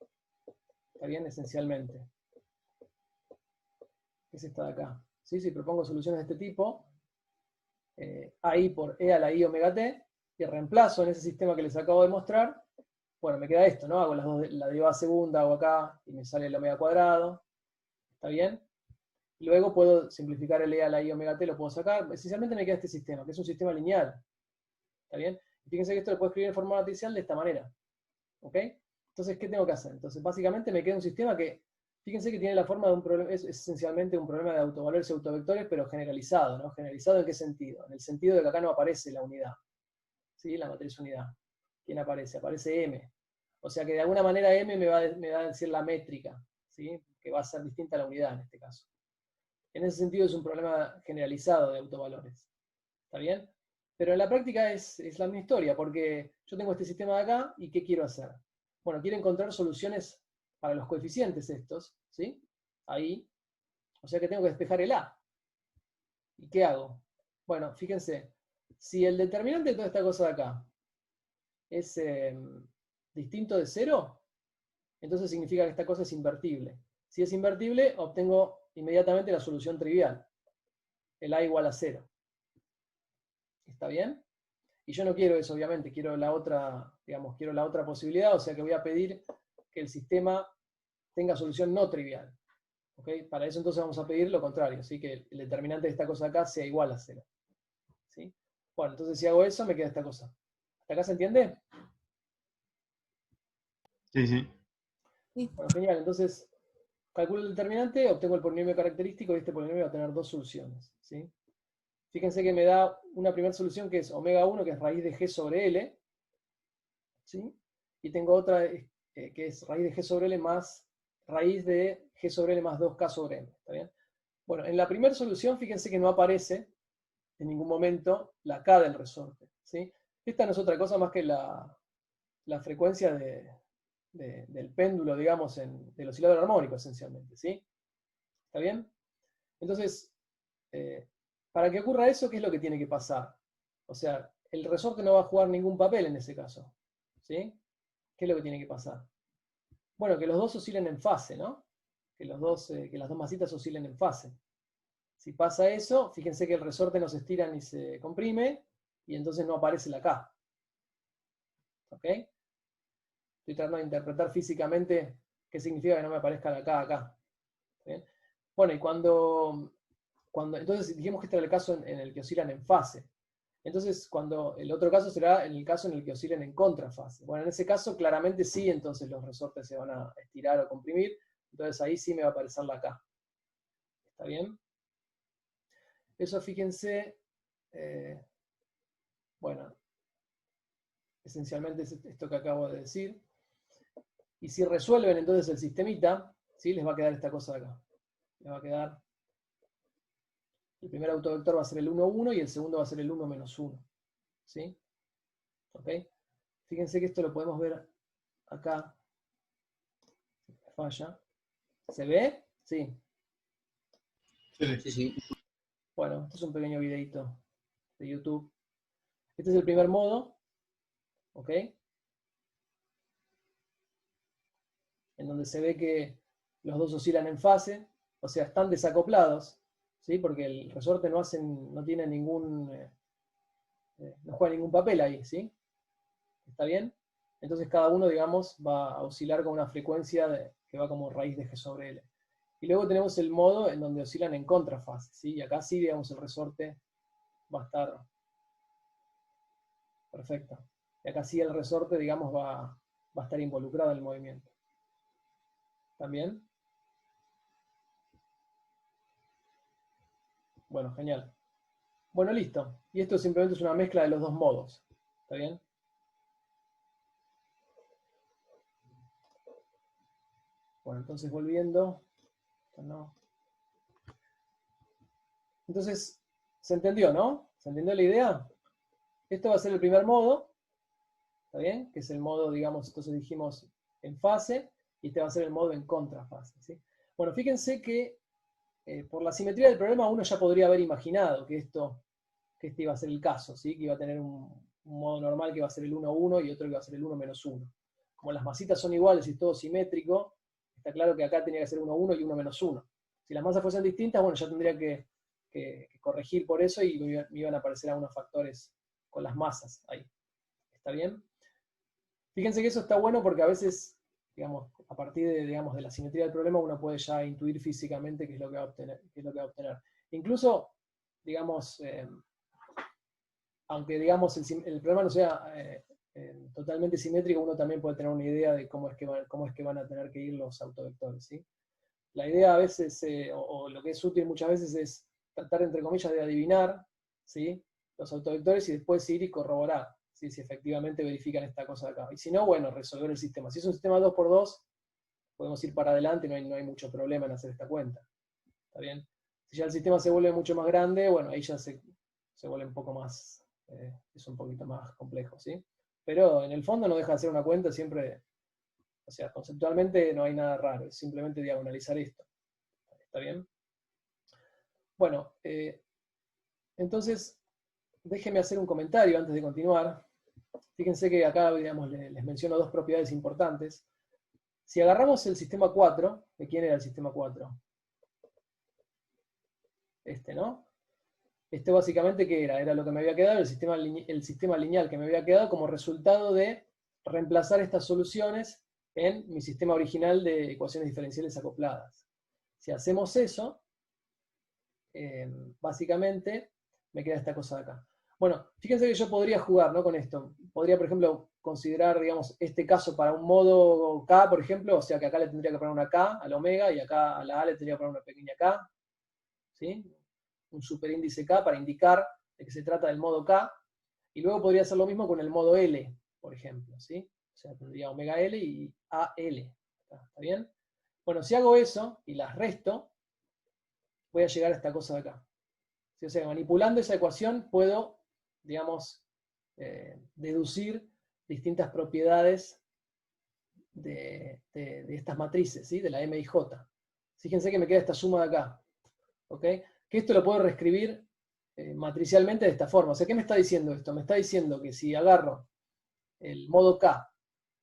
¿Está bien? Esencialmente. Es esta de acá. ¿Sí? Si propongo soluciones de este tipo, AI por E a la I omega t, y reemplazo en ese sistema que les acabo de mostrar, bueno, me queda esto, ¿no? Hago la derivada segunda, hago acá, y me sale el omega cuadrado. ¿Está bien? Luego puedo simplificar el E a la I omega t, lo puedo sacar. Esencialmente me queda este sistema, que es un sistema lineal. ¿Está bien? Y fíjense que esto lo puedo escribir en forma matricial de esta manera. ¿Ok? Entonces, ¿qué tengo que hacer? Entonces, básicamente me queda un sistema que, fíjense que tiene la forma de un problema, es esencialmente un problema de autovalores y autovectores, pero generalizado, ¿no? ¿Generalizado en qué sentido? En el sentido de que acá no aparece la unidad. ¿Sí? La matriz unidad. ¿Quién aparece? Aparece M. O sea que de alguna manera M me va a decir la métrica, ¿sí? Que va a ser distinta a la unidad en este caso. En ese sentido es un problema generalizado de autovalores. ¿Está bien? Pero en la práctica es la misma historia, porque yo tengo este sistema de acá y ¿qué quiero hacer? Bueno, quiero encontrar soluciones para los coeficientes estos, ¿sí? Ahí. O sea que tengo que despejar el A. ¿Y qué hago? Bueno, fíjense, si el determinante de toda esta cosa de acá es distinto de 0, entonces significa que esta cosa es invertible. Si es invertible, obtengo inmediatamente la solución trivial. El A igual a 0. ¿Está bien? Y yo no quiero eso, obviamente, quiero la otra, digamos, quiero la otra posibilidad, o sea que voy a pedir que el sistema tenga solución no trivial. ¿Ok? Para eso entonces vamos a pedir lo contrario, ¿sí? Que el determinante de esta cosa acá sea igual a 0. ¿Sí? Bueno, entonces si hago eso, me queda esta cosa. ¿Hasta acá se entiende? Sí, sí. Bueno, genial. Entonces, calculo el determinante, obtengo el polinomio característico y este polinomio va a tener dos soluciones. ¿Sí? Fíjense que me da una primera solución que es omega 1, que es raíz de g sobre L. ¿Sí? Y tengo otra que es raíz de g sobre L más raíz de g sobre L más 2k sobre m. ¿Está bien? Bueno, en la primera solución, fíjense que no aparece en ningún momento la k del resorte. ¿Sí? Esta no es otra cosa más que la frecuencia del péndulo, digamos, del oscilador armónico, esencialmente. ¿Sí? ¿Está bien? Entonces, para que ocurra eso, ¿qué es lo que tiene que pasar? O sea, el resorte no va a jugar ningún papel en ese caso. ¿Sí? ¿Qué es lo que tiene que pasar? Bueno, que los dos oscilen en fase, ¿no? Que las dos masitas oscilen en fase. Si pasa eso, fíjense que el resorte no se estira ni se comprime, y entonces no aparece la K. ¿Ok? Estoy tratando de interpretar físicamente qué significa que no me aparezca la K acá. ¿Bien? Bueno, y entonces dijimos que este era el caso en el que oscilan en fase. Entonces, el otro caso será en el caso en el que oscilen en contrafase. Bueno, en ese caso, claramente sí, entonces los resortes se van a estirar o comprimir, entonces ahí sí me va a aparecer la K. ¿Está bien? Eso, fíjense, bueno, esencialmente es esto que acabo de decir. Y si resuelven entonces el sistemita, ¿sí? Les va a quedar esta cosa de acá. Les va a quedar, el primer autovector va a ser el 1, 1 y el segundo va a ser el 1, menos 1. ¿Sí? ¿Ok? Fíjense que esto lo podemos ver acá. Falla. ¿Se ve? Sí. Sí, sí. Bueno, este es un pequeño videito de YouTube. Este es el primer modo. ¿Ok? En donde se ve que los dos oscilan en fase, o sea, están desacoplados, ¿sí? Porque el resorte no tiene ningún, no juega ningún papel ahí, ¿sí? ¿Está bien? Entonces cada uno, digamos, va a oscilar con una frecuencia que va como raíz de g sobre L. Y luego tenemos el modo en donde oscilan en contrafase, ¿sí? Y acá sí, digamos, el resorte va a estar perfecto. Y acá sí el resorte, digamos, va a estar involucrado en el movimiento. ¿También? Bueno, genial. Bueno, listo. Y esto simplemente es una mezcla de los dos modos. ¿Está bien? Bueno, entonces volviendo. No. Entonces, ¿se entendió, no? ¿Se entendió la idea? Esto va a ser el primer modo. ¿Está bien? Que es el modo, digamos, entonces dijimos en fase. Y este va a ser el modo en contrafase. ¿Sí? Bueno, fíjense que por la simetría del problema uno ya podría haber imaginado que este iba a ser el caso, ¿sí? Que iba a tener un modo normal que va a ser el 1, 1 y otro que va a ser el 1, menos 1. Como las masitas son iguales y es todo simétrico, está claro que acá tenía que ser 1, 1 y 1, menos 1. Si las masas fuesen distintas, bueno, ya tendría que corregir por eso y me iban a aparecer algunos factores con las masas ahí. ¿Está bien? Fíjense que eso está bueno porque a veces, digamos, a partir de la simetría del problema uno puede ya intuir físicamente qué es lo que va a obtener. Incluso, digamos, aunque digamos el problema no sea totalmente simétrico, uno también puede tener una idea de cómo es que van a tener que ir los autovectores, ¿sí? La idea a veces, o lo que es útil muchas veces, es tratar, entre comillas, de adivinar, ¿sí? Los autovectores y después ir y corroborar, ¿sí? Si efectivamente verifican esta cosa de acá. Y si no, bueno, resolver el sistema. Si es un sistema 2x2, podemos ir para adelante, no hay mucho problema en hacer esta cuenta. ¿Está bien? Si ya el sistema se vuelve mucho más grande, bueno, ahí ya se vuelve un poco más, es un poquito más complejo, ¿sí? Pero en el fondo no deja de ser una cuenta siempre O sea, conceptualmente no hay nada raro, es simplemente diagonalizar esto. ¿Está bien? Bueno, entonces, déjenme hacer un comentario antes de continuar. Fíjense que acá, digamos, les menciono dos propiedades importantes. Si agarramos el sistema 4, ¿de quién era el sistema 4? Este, ¿no? Este básicamente, ¿qué era? Era lo que me había quedado, el sistema lineal que me había quedado como resultado de reemplazar estas soluciones en mi sistema original de ecuaciones diferenciales acopladas. Si hacemos eso, básicamente me queda esta cosa de acá. Bueno, fíjense que yo podría jugar, ¿no?, con esto. Podría, por ejemplo, considerar, digamos, este caso para un modo K, por ejemplo, o sea que acá le tendría que poner una K a la omega y acá a la A le tendría que poner una pequeña K, ¿sí? Un superíndice K para indicar de que se trata del modo K, y luego podría hacer lo mismo con el modo L, por ejemplo, ¿sí? O sea, tendría omega L y AL. ¿Está bien? Bueno, si hago eso y las resto, voy a llegar a esta cosa de acá. ¿Sí? O sea, manipulando esa ecuación puedo, digamos, deducir distintas propiedades de estas matrices, ¿sí? De la M y J. Fíjense que me queda esta suma de acá. ¿Ok? Que esto lo puedo reescribir matricialmente de esta forma. O sea, ¿qué me está diciendo esto? Me está diciendo que si agarro el modo K,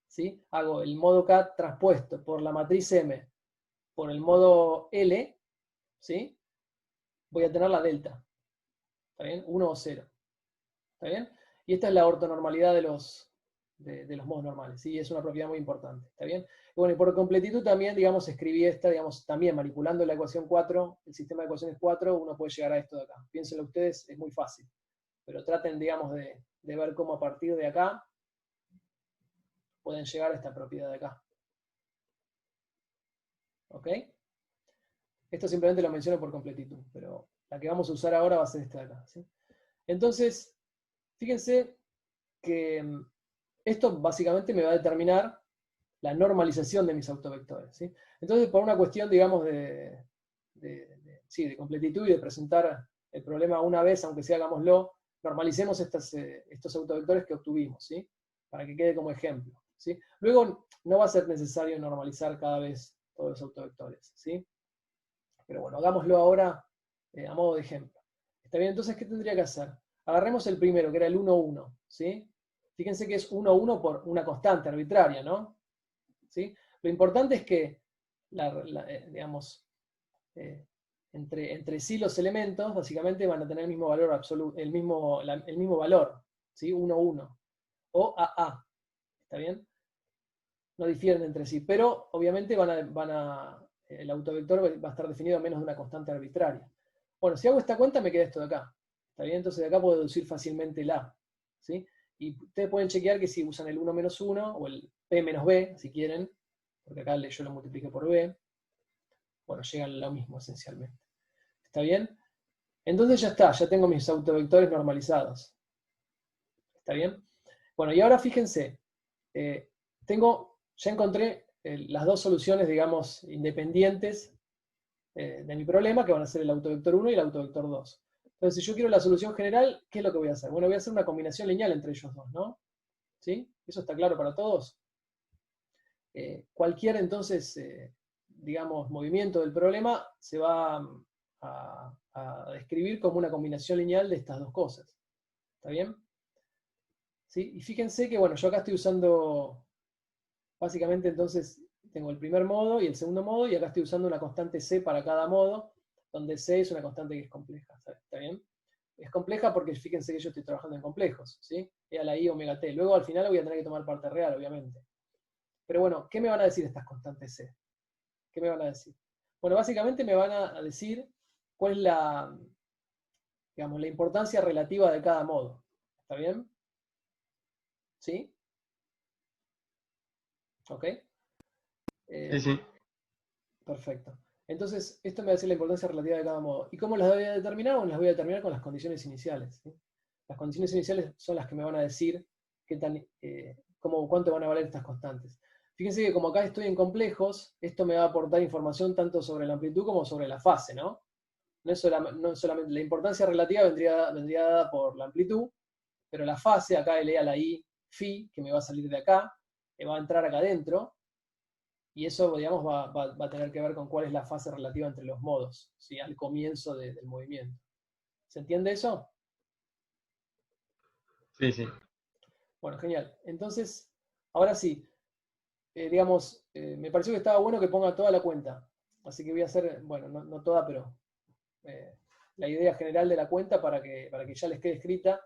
¿sí? Hago el modo K transpuesto por la matriz M por el modo L, ¿sí? Voy a tener la delta. ¿Está bien? 1 o 0. ¿Está bien? Y esta es la ortonormalidad de los modos normales, ¿sí? Es una propiedad muy importante. ¿Está bien? Y bueno, y por completitud también, digamos, escribí esta, digamos, también manipulando la ecuación 4, el sistema de ecuaciones 4, uno puede llegar a esto de acá. Piénsenlo ustedes, es muy fácil. Pero traten, digamos, de ver cómo a partir de acá pueden llegar a esta propiedad de acá. ¿Ok? Esto simplemente lo menciono por completitud, pero la que vamos a usar ahora va a ser esta de acá, ¿sí? Entonces, fíjense que esto básicamente me va a determinar la normalización de mis autovectores, ¿sí? Entonces, por una cuestión, digamos, de completitud y de presentar el problema una vez, aunque sea hagámoslo, normalicemos estos autovectores que obtuvimos, ¿sí? Para que quede como ejemplo, ¿sí? Luego, no va a ser necesario normalizar cada vez todos los autovectores, ¿sí? Pero bueno, hagámoslo ahora a modo de ejemplo. ¿Está bien? Entonces, ¿qué tendría que hacer? Agarremos el primero, que era el 1, 1, ¿sí? Fíjense que es 1, 1 por una constante arbitraria, ¿no? ¿Sí? Lo importante es que, digamos, entre sí los elementos, básicamente van a tener el mismo valor absoluto, el mismo valor, ¿sí? 1, 1. O AA, ¿está bien? No difieren entre sí, pero obviamente el autovector va a estar definido a menos de una constante arbitraria. Bueno, si hago esta cuenta me queda esto de acá. ¿Está bien? Entonces de acá puedo deducir fácilmente el A. ¿Sí? Y ustedes pueden chequear que si usan el 1 menos 1 o el P menos B, si quieren, porque acá yo lo multipliqué por B, bueno, llegan a lo mismo esencialmente. ¿Está bien? Entonces ya está, ya tengo mis autovectores normalizados. ¿Está bien? Bueno, y ahora fíjense, ya encontré las dos soluciones, digamos, independientes de mi problema, que van a ser el autovector 1 y el autovector 2. Entonces, si yo quiero la solución general, ¿qué es lo que voy a hacer? Bueno, voy a hacer una combinación lineal entre ellos dos, ¿no? ¿Sí? ¿Eso está claro para todos? Cualquier, entonces, digamos, movimiento del problema se va a describir como una combinación lineal de estas dos cosas. ¿Está bien? ¿Sí? Y fíjense que, bueno, yo acá estoy usando, básicamente, entonces, tengo el primer modo y el segundo modo, y acá estoy usando una constante C para cada modo, donde C es una constante que es compleja. ¿Está bien? Es compleja porque fíjense que yo estoy trabajando en complejos, ¿sí? E a la I omega t. Luego al final voy a tener que tomar parte real, obviamente. Pero bueno, ¿qué me van a decir estas constantes C? ¿Qué me van a decir? Bueno, básicamente me van a decir cuál es la, digamos, la importancia relativa de cada modo. ¿Está bien? ¿Sí? ¿Ok? Sí, sí. Perfecto. Entonces, esto me va a decir la importancia relativa de cada modo. ¿Y cómo las voy a determinar? Bueno, las voy a determinar con las condiciones iniciales, ¿sí? Las condiciones iniciales son las que me van a decir cuánto van a valer estas constantes. Fíjense que como acá estoy en complejos, esto me va a aportar información tanto sobre la amplitud como sobre la fase, ¿no? No solamente la importancia relativa vendría dada por la amplitud, pero la fase, acá L a la I, phi, que me va a salir de acá, que va a entrar acá adentro, Y eso, digamos, va a tener que ver con cuál es la fase relativa entre los modos, ¿sí? Al comienzo del movimiento. ¿Se entiende eso? Sí, sí. Bueno, genial. Entonces, ahora sí, digamos, me pareció que estaba bueno que ponga toda la cuenta. Así que voy a hacer, bueno, no toda, pero la idea general de la cuenta para que ya les quede escrita,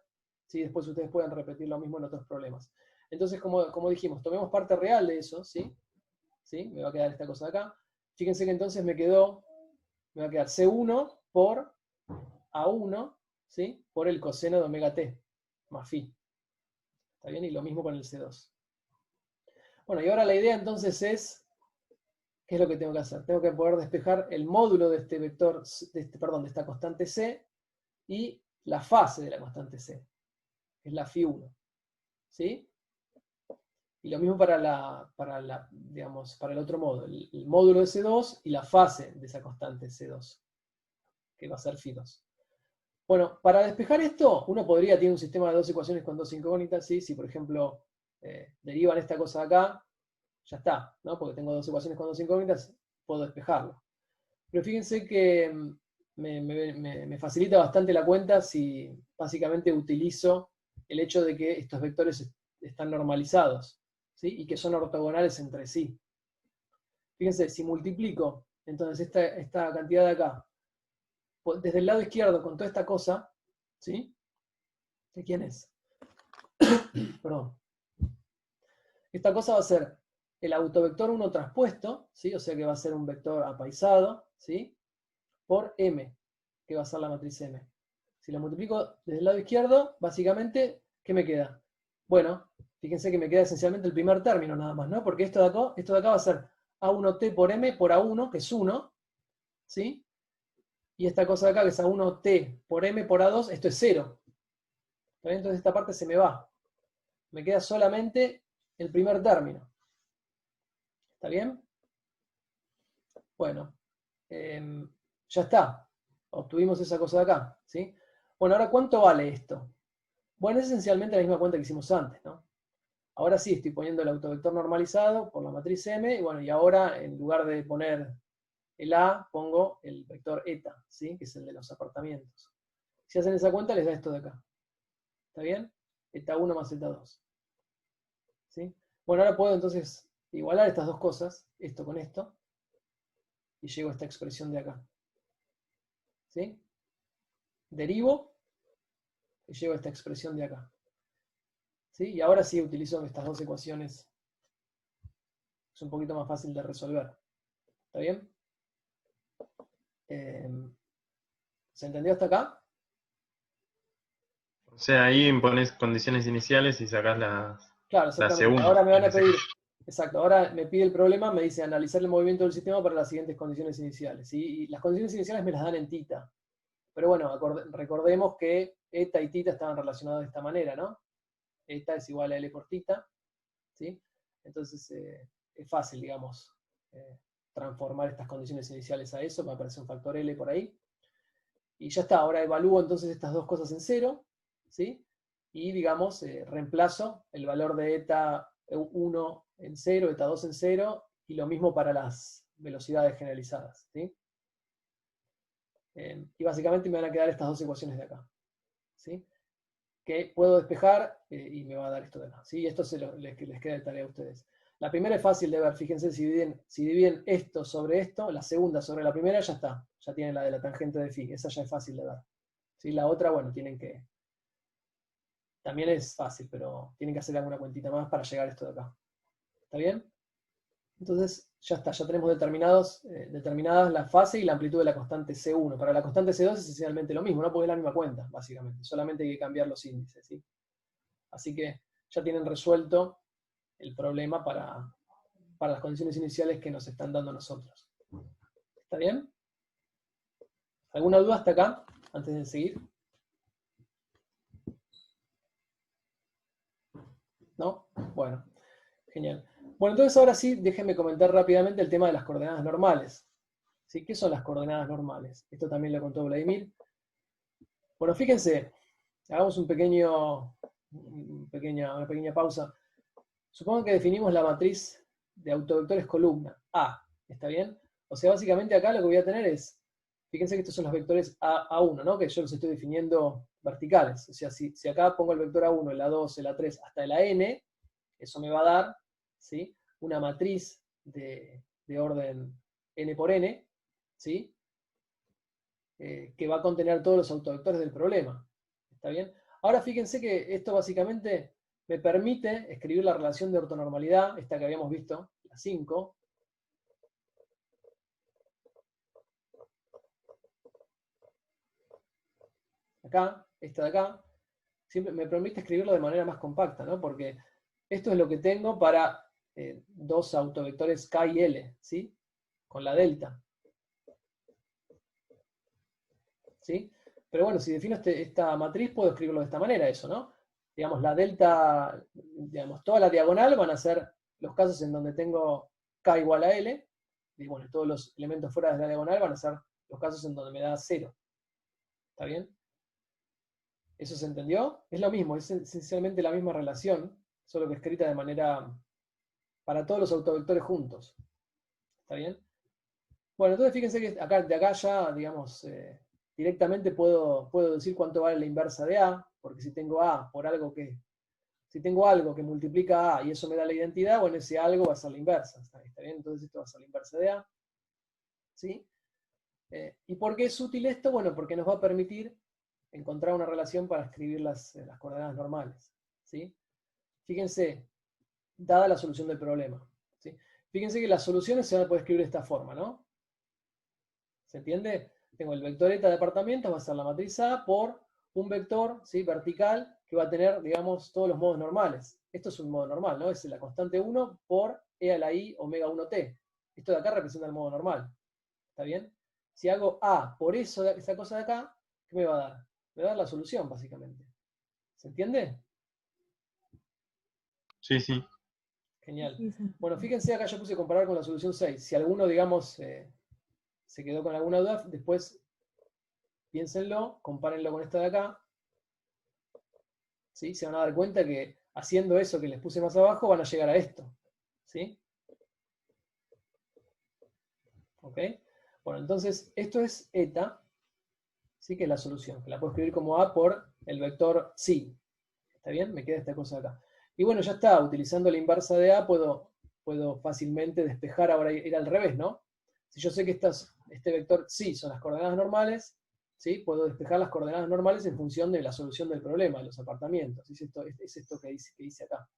¿sí? Después ustedes puedan repetir lo mismo en otros problemas. Entonces, como dijimos, tomemos parte real de eso, ¿sí? ¿Sí? Me va a quedar esta cosa de acá. Fíjense que entonces me va a quedar C1 por A1, ¿sí? Por el coseno de omega t, más phi. ¿Está bien? Y lo mismo con el C2. Bueno, y ahora la idea entonces es, ¿qué es lo que tengo que hacer? Tengo que poder despejar el módulo de este vector, de esta constante C, y la fase de la constante C, que es la phi1. ¿Sí? Y lo mismo para el otro módulo, el módulo de C2 y la fase de esa constante C2, que va a ser phi2. Bueno, para despejar esto, uno podría tener un sistema de dos ecuaciones con dos incógnitas, ¿sí? Si por ejemplo derivan esta cosa de acá, ya está, ¿no? Porque tengo dos ecuaciones con dos incógnitas, puedo despejarlo. Pero fíjense que me facilita bastante la cuenta si básicamente utilizo el hecho de que estos vectores están normalizados, ¿sí? Y que son ortogonales entre sí. Fíjense, si multiplico entonces esta cantidad de acá desde el lado izquierdo con toda esta cosa, ¿sí? ¿De quién es? Perdón. Esta cosa va a ser el autovector 1 traspuesto, ¿sí? O sea que va a ser un vector apaisado, ¿sí? Por M, que va a ser la matriz M. Si la multiplico desde el lado izquierdo, básicamente, ¿qué me queda? Bueno, fíjense que me queda esencialmente el primer término nada más, ¿no? Porque esto de acá va a ser A1T por M por A1, que es 1, ¿sí? Y esta cosa de acá, que es A1T por M por A2, esto es 0. Entonces esta parte se me va. Me queda solamente el primer término. ¿Está bien? Bueno, ya está. Obtuvimos esa cosa de acá, ¿sí? Bueno, ahora, ¿cuánto vale esto? Bueno, es esencialmente la misma cuenta que hicimos antes, ¿no? Ahora sí, estoy poniendo el autovector normalizado por la matriz M, y bueno, y ahora, en lugar de poner el A, pongo el vector eta, ¿sí? Que es el de los apartamentos. Si hacen esa cuenta, les da esto de acá. ¿Está bien? Eta 1 más eta 2. ¿Sí? Bueno, ahora puedo entonces igualar estas dos cosas, esto con esto, y llego a esta expresión de acá. ¿Sí? Derivo y llego a esta expresión de acá. ¿Sí? Y ahora sí utilizo estas dos ecuaciones. Es un poquito más fácil de resolver. ¿Está bien? ¿Se entendió hasta acá? O sea, ahí impones condiciones iniciales y sacás Claro, la exactamente. segunda. Ahora me van a pedir, exacto, ahora me pide el problema, me dice analizar el movimiento del sistema para las siguientes condiciones iniciales. ¿Sí? Y las condiciones iniciales me las dan en tita. Pero bueno, recordemos que eta y tita estaban relacionados de esta manera, ¿no? Eta es igual a L por tita, ¿sí? Entonces es fácil, digamos, transformar estas condiciones iniciales a eso, me aparece un factor L por ahí. Y ya está, ahora evalúo entonces estas dos cosas en cero, ¿sí? Y digamos, reemplazo el valor de eta 1 en 0, eta 2 en 0, y lo mismo para las velocidades generalizadas, ¿sí? Y básicamente me van a quedar estas dos ecuaciones de acá, ¿sí? Que puedo despejar y me va a dar esto de acá, ¿sí? Y esto les queda de tarea a ustedes. La primera es fácil de ver, fíjense, si dividen esto sobre esto, la segunda sobre la primera, ya está, ya tienen la de la tangente de phi, esa ya es fácil de ver. ¿Sí? La otra, bueno, también es fácil, pero tienen que hacer alguna cuentita más para llegar a esto de acá. ¿Está bien? Entonces, ya está, ya tenemos determinadas la fase y la amplitud de la constante C1. Para la constante C2 es esencialmente lo mismo, no porque es la misma cuenta, básicamente. Solamente hay que cambiar los índices, ¿sí? Así que ya tienen resuelto el problema para las condiciones iniciales que nos están dando nosotros. ¿Está bien? ¿Alguna duda hasta acá, antes de seguir? ¿No? Bueno, genial. Bueno, entonces ahora sí, déjenme comentar rápidamente el tema de las coordenadas normales. ¿Sí? ¿Qué son las coordenadas normales? Esto también lo contó Vladimir. Bueno, fíjense, hagamos una pequeña pausa. Supongan que definimos la matriz de autovectores columna, A, ¿está bien? O sea, básicamente acá lo que voy a tener es, fíjense que estos son los vectores A1, ¿no? Que yo los estoy definiendo verticales. O sea, si acá pongo el vector A1, el A2, el A3, hasta la N, eso me va a dar, ¿sí?, una matriz de orden N por N, ¿sí?, que va a contener todos los autovectores del problema. ¿Está bien? Ahora fíjense que esto básicamente me permite escribir la relación de ortonormalidad, esta que habíamos visto, la 5. Acá, esta de acá, siempre me permite escribirlo de manera más compacta, ¿no? Porque esto es lo que tengo para dos autovectores K y L, ¿sí? Con la delta. ¿Sí? Pero bueno, si defino esta matriz, puedo escribirlo de esta manera, eso, ¿no? Digamos, la delta, digamos, toda la diagonal van a ser los casos en donde tengo K igual a L, y bueno, todos los elementos fuera de la diagonal van a ser los casos en donde me da 0. ¿Está bien? ¿Eso se entendió? Es lo mismo, es esencialmente la misma relación, solo que escrita de manera para todos los autovectores juntos. ¿Está bien? Bueno, entonces fíjense que acá, de acá ya, digamos, directamente puedo decir cuánto vale la inversa de A, porque si tengo A por algo si tengo algo que multiplica A y eso me da la identidad, bueno, ese algo va a ser la inversa. ¿Está bien? Entonces esto va a ser la inversa de A. ¿Sí? ¿Y por qué es útil esto? Bueno, porque nos va a permitir encontrar una relación para escribir las coordenadas normales. ¿Sí? Fíjense, dada la solución del problema. ¿Sí? Fíjense que las soluciones se van a poder escribir de esta forma, ¿no? ¿Se entiende? Tengo el vector eta de departamentos, va a ser la matriz A por un vector, ¿sí?, vertical que va a tener, digamos, todos los modos normales. Esto es un modo normal, ¿no? Es la constante 1 por e a la i omega 1t. Esto de acá representa el modo normal. ¿Está bien? Si hago A por esa cosa de acá, ¿qué me va a dar? Me va a dar la solución, básicamente. ¿Se entiende? Sí, sí. Genial. Sí, sí. Bueno, fíjense, acá yo puse comparar con la solución 6. Si alguno, digamos, se quedó con alguna duda, después piénsenlo, compárenlo con esta de acá. ¿Sí? Se van a dar cuenta que haciendo eso que les puse más abajo van a llegar a esto. ¿Sí? ¿Ok? Bueno, entonces esto es eta, ¿sí?, que es la solución, que la puedo escribir como A por el vector psi. ¿Está bien? Me queda esta cosa acá. Y bueno, ya está, utilizando la inversa de A puedo fácilmente despejar, ahora ir al revés, ¿no? Si yo sé que este vector psi son las coordenadas normales, ¿sí?, puedo despejar las coordenadas normales en función de la solución del problema, de los apartamentos. Es esto que dice acá.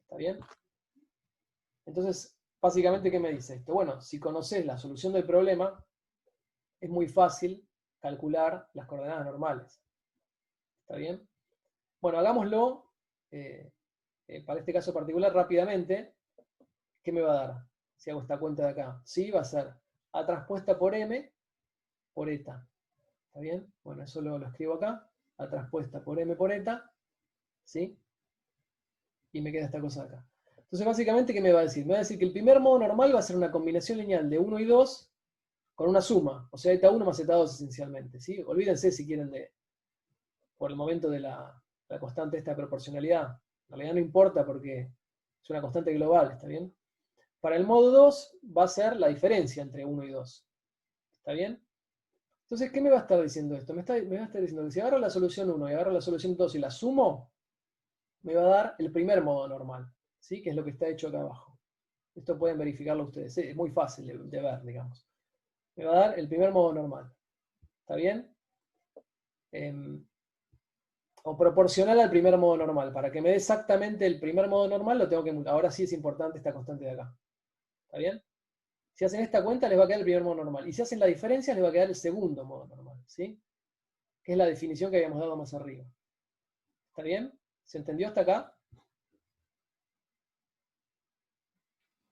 ¿Está bien? Entonces, básicamente, ¿qué me dice esto? Bueno, si conoces la solución del problema, es muy fácil calcular las coordenadas normales. ¿Está bien? Bueno, hagámoslo para este caso particular rápidamente. ¿Qué me va a dar? Si hago esta cuenta de acá. Sí, va a ser A transpuesta por M por eta. ¿Está bien? Bueno, eso lo escribo acá. A transpuesta por M por eta. ¿Sí? Y me queda esta cosa de acá. Entonces, básicamente, ¿qué me va a decir? Me va a decir que el primer modo normal va a ser una combinación lineal de 1 y 2 con una suma. O sea, eta 1 más eta 2 esencialmente. ¿Sí? Olvídense, si quieren, por el momento de la constante esta de proporcionalidad. En realidad no importa porque es una constante global, ¿está bien? Para el modo 2 va a ser la diferencia entre 1 y 2. ¿Está bien? Entonces, ¿qué me va a estar diciendo esto? Me va a estar diciendo que si agarro la solución 1 y agarro la solución 2 y la sumo, me va a dar el primer modo normal, ¿sí? Que es lo que está hecho acá abajo. Esto pueden verificarlo ustedes, es muy fácil de ver, digamos. Me va a dar el primer modo normal. ¿Está bien? O proporcional al primer modo normal. Para que me dé exactamente el primer modo normal, lo tengo que multiplicar. Ahora sí es importante esta constante de acá. ¿Está bien? Si hacen esta cuenta, les va a quedar el primer modo normal. Y si hacen la diferencia, les va a quedar el segundo modo normal. ¿Sí? Que es la definición que habíamos dado más arriba. ¿Está bien? ¿Se entendió hasta acá?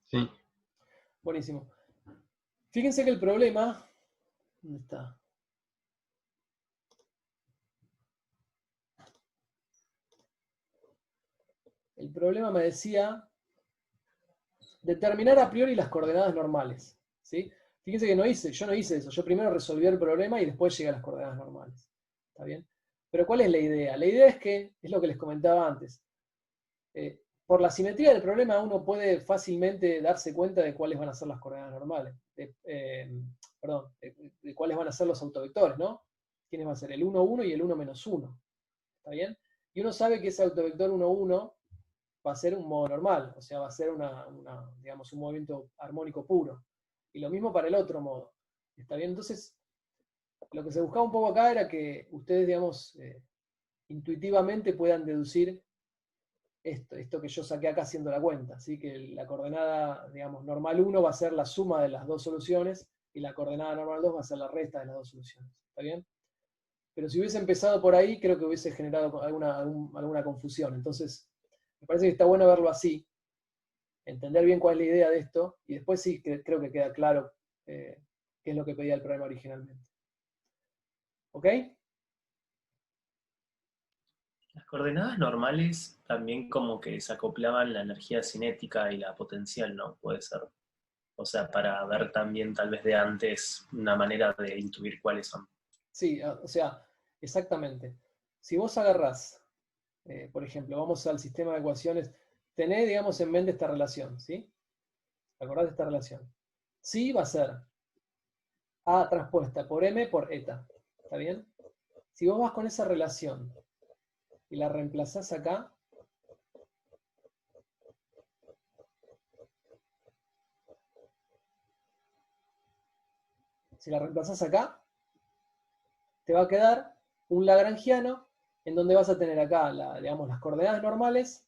Sí. Buenísimo. Fíjense que el problema... ¿Dónde está? El problema me decía determinar a priori las coordenadas normales. ¿Sí? Fíjense que yo no hice eso. Yo primero resolví el problema y después llegué a las coordenadas normales. ¿Está bien? Pero ¿cuál es la idea? La idea es que, es lo que les comentaba antes, por la simetría del problema uno puede fácilmente darse cuenta de cuáles van a ser las coordenadas normales, de cuáles van a ser los autovectores, ¿no? ¿Quiénes van a ser? El 1, 1 y el 1 menos 1. ¿Está bien? Y uno sabe que ese autovector 1, 1 va a ser un modo normal, o sea, va a ser digamos, un movimiento armónico puro. Y lo mismo para el otro modo. ¿Está bien? Entonces, lo que se buscaba un poco acá era que ustedes, digamos, intuitivamente puedan deducir esto que yo saqué acá haciendo la cuenta. Así que la coordenada, digamos, normal 1 va a ser la suma de las dos soluciones y la coordenada normal 2 va a ser la resta de las dos soluciones. ¿Está bien? Pero si hubiese empezado por ahí, creo que hubiese generado alguna confusión. Entonces, me parece que está bueno verlo así, entender bien cuál es la idea de esto, y después sí creo que queda claro qué es lo que pedía el programa originalmente. ¿Ok? Las coordenadas normales también como que desacoplaban la energía cinética y la potencial, ¿no? Puede ser. O sea, para ver también tal vez de antes una manera de intuir cuáles son. Sí, o sea, exactamente. Si vos agarrás, por ejemplo, vamos al sistema de ecuaciones, tenés, digamos, en mente esta relación, ¿sí? ¿Te acordás de esta relación? Sí va a ser A transpuesta por M por eta. ¿Está bien? Si vos vas con esa relación y la reemplazás acá, si la reemplazás acá, te va a quedar un lagrangiano en donde vas a tener acá, digamos, las coordenadas normales,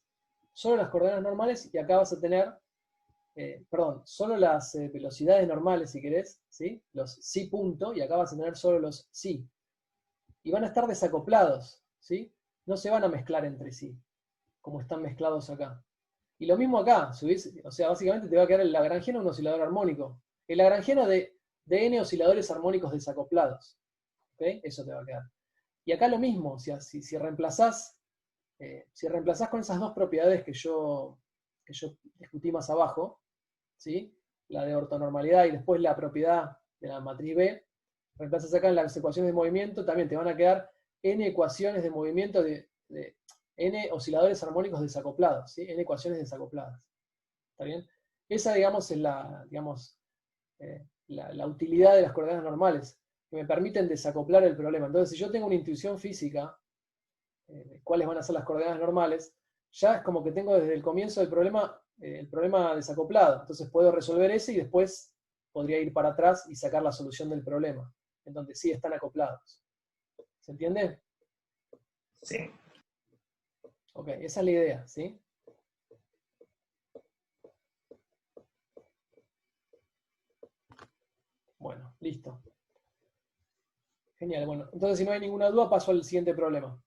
solo las coordenadas normales, y acá vas a tener, solo las velocidades normales, si querés, ¿sí? Los sí punto, y acá vas a tener solo los sí. Y van a estar desacoplados, ¿sí? No se van a mezclar entre sí, como están mezclados acá. Y lo mismo acá, o sea, básicamente te va a quedar el lagrangiano un oscilador armónico. El lagrangiano de n osciladores armónicos desacoplados. ¿Ok? Eso te va a quedar. Y acá lo mismo, si reemplazás con esas dos propiedades que yo discutí más abajo, ¿sí? La de ortonormalidad y después la propiedad de la matriz B, reemplazas acá en las ecuaciones de movimiento, también te van a quedar n ecuaciones de movimiento de n osciladores armónicos desacoplados, ¿sí? N ecuaciones desacopladas. ¿Está bien? Esa, digamos, es la utilidad de las coordenadas normales, que me permiten desacoplar el problema. Entonces, si yo tengo una intuición física de cuáles van a ser las coordenadas normales, ya es como que tengo desde el comienzo del problema el problema desacoplado. Entonces puedo resolver ese y después podría ir para atrás y sacar la solución del problema, en donde sí están acoplados. ¿Se entiende? Sí. Ok, esa es la idea, ¿sí? Bueno, listo. Genial, bueno. Entonces, si no hay ninguna duda, paso al siguiente problema.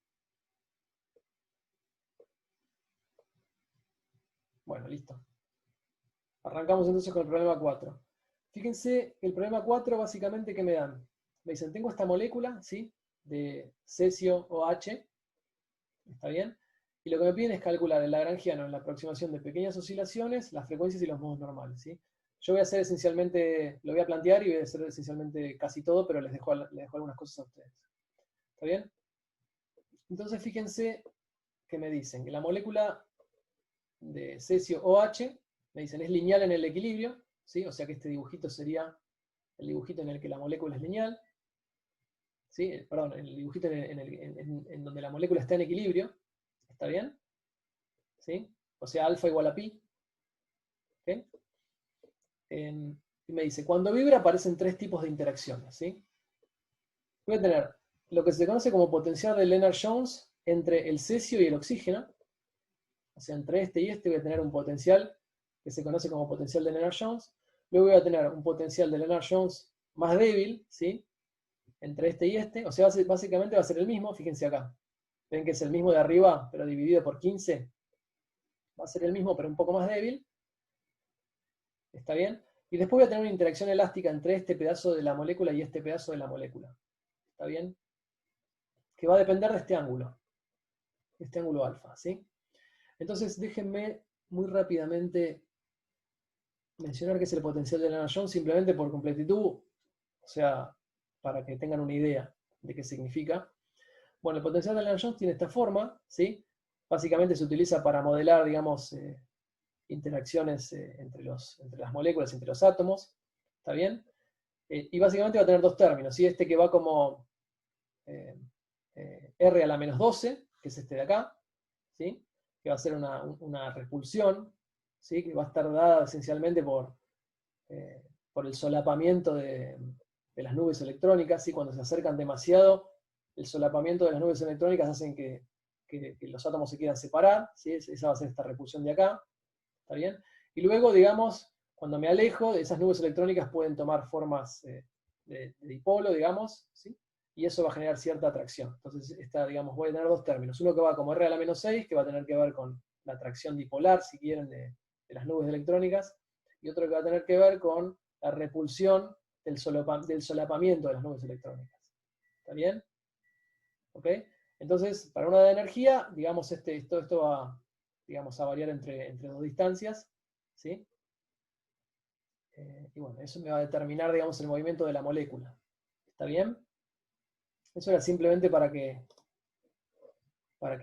Bueno, listo. Arrancamos entonces con el problema 4. Fíjense, el problema 4 básicamente, ¿qué me dan? Me dicen, tengo esta molécula, ¿sí? De cesio OH, ¿está bien? Y lo que me piden es calcular el lagrangiano en la aproximación de pequeñas oscilaciones, las frecuencias y los modos normales, ¿sí? Yo voy a hacer esencialmente, lo voy a plantear y voy a hacer esencialmente casi todo, pero les dejo algunas cosas a ustedes. ¿Está bien? Entonces fíjense que me dicen que la molécula de cesio OH, me dicen, es lineal en el equilibrio, ¿sí? O sea que este dibujito sería el dibujito en el que la molécula es lineal, ¿sí? Perdón, el dibujito en donde la molécula está en equilibrio, ¿está bien? ¿Sí? O sea, alfa igual a pi. ¿Okay? Y me dice, cuando vibra aparecen tres tipos de interacciones, ¿sí? Voy a tener lo que se conoce como potencial de Lennard-Jones entre el cesio y el oxígeno. O sea, entre este y este voy a tener un potencial que se conoce como potencial de Lennard-Jones. Luego voy a tener un potencial de Lennard-Jones más débil, ¿sí? Entre este y este. O sea, básicamente va a ser el mismo, fíjense acá. Ven que es el mismo de arriba, pero dividido por 15. Va a ser el mismo, pero un poco más débil. ¿Está bien? Y después voy a tener una interacción elástica entre este pedazo de la molécula y este pedazo de la molécula. ¿Está bien? Que va a depender de este ángulo alfa, ¿sí? Entonces, déjenme muy rápidamente mencionar qué es el potencial de Lennard-Jones, simplemente por completitud, o sea, para que tengan una idea de qué significa. Bueno, el potencial de Lennard-Jones tiene esta forma, ¿sí? básicamente se utiliza para modelar, digamos, interacciones entre las moléculas, entre los átomos, ¿está bien? Y básicamente va a tener dos términos, ¿sí? Este que va como R a la menos 12, que es este de acá, ¿sí? Que va a ser una repulsión, ¿sí? Que va a estar dada esencialmente por el solapamiento de las nubes electrónicas, ¿sí? Cuando se acercan demasiado, el solapamiento de las nubes electrónicas hacen que los átomos se quieran separar, ¿sí? Esa va a ser esta repulsión de acá, ¿está bien? Y luego, digamos, cuando me alejo, esas nubes electrónicas pueden tomar formas de dipolo, digamos, ¿sí? Y eso va a generar cierta atracción. Entonces, digamos, voy a tener dos términos. Uno que va como R a la menos 6, que va a tener que ver con la atracción dipolar, si quieren, de las nubes electrónicas, y otro que va a tener que ver con la repulsión del solapamiento de las nubes electrónicas. ¿Está bien? ¿Ok? Entonces, para una de energía, digamos, esto va, digamos, a variar entre dos distancias, ¿sí? Y bueno, eso me va a determinar, digamos, el movimiento de la molécula. ¿Está bien? Eso era simplemente para que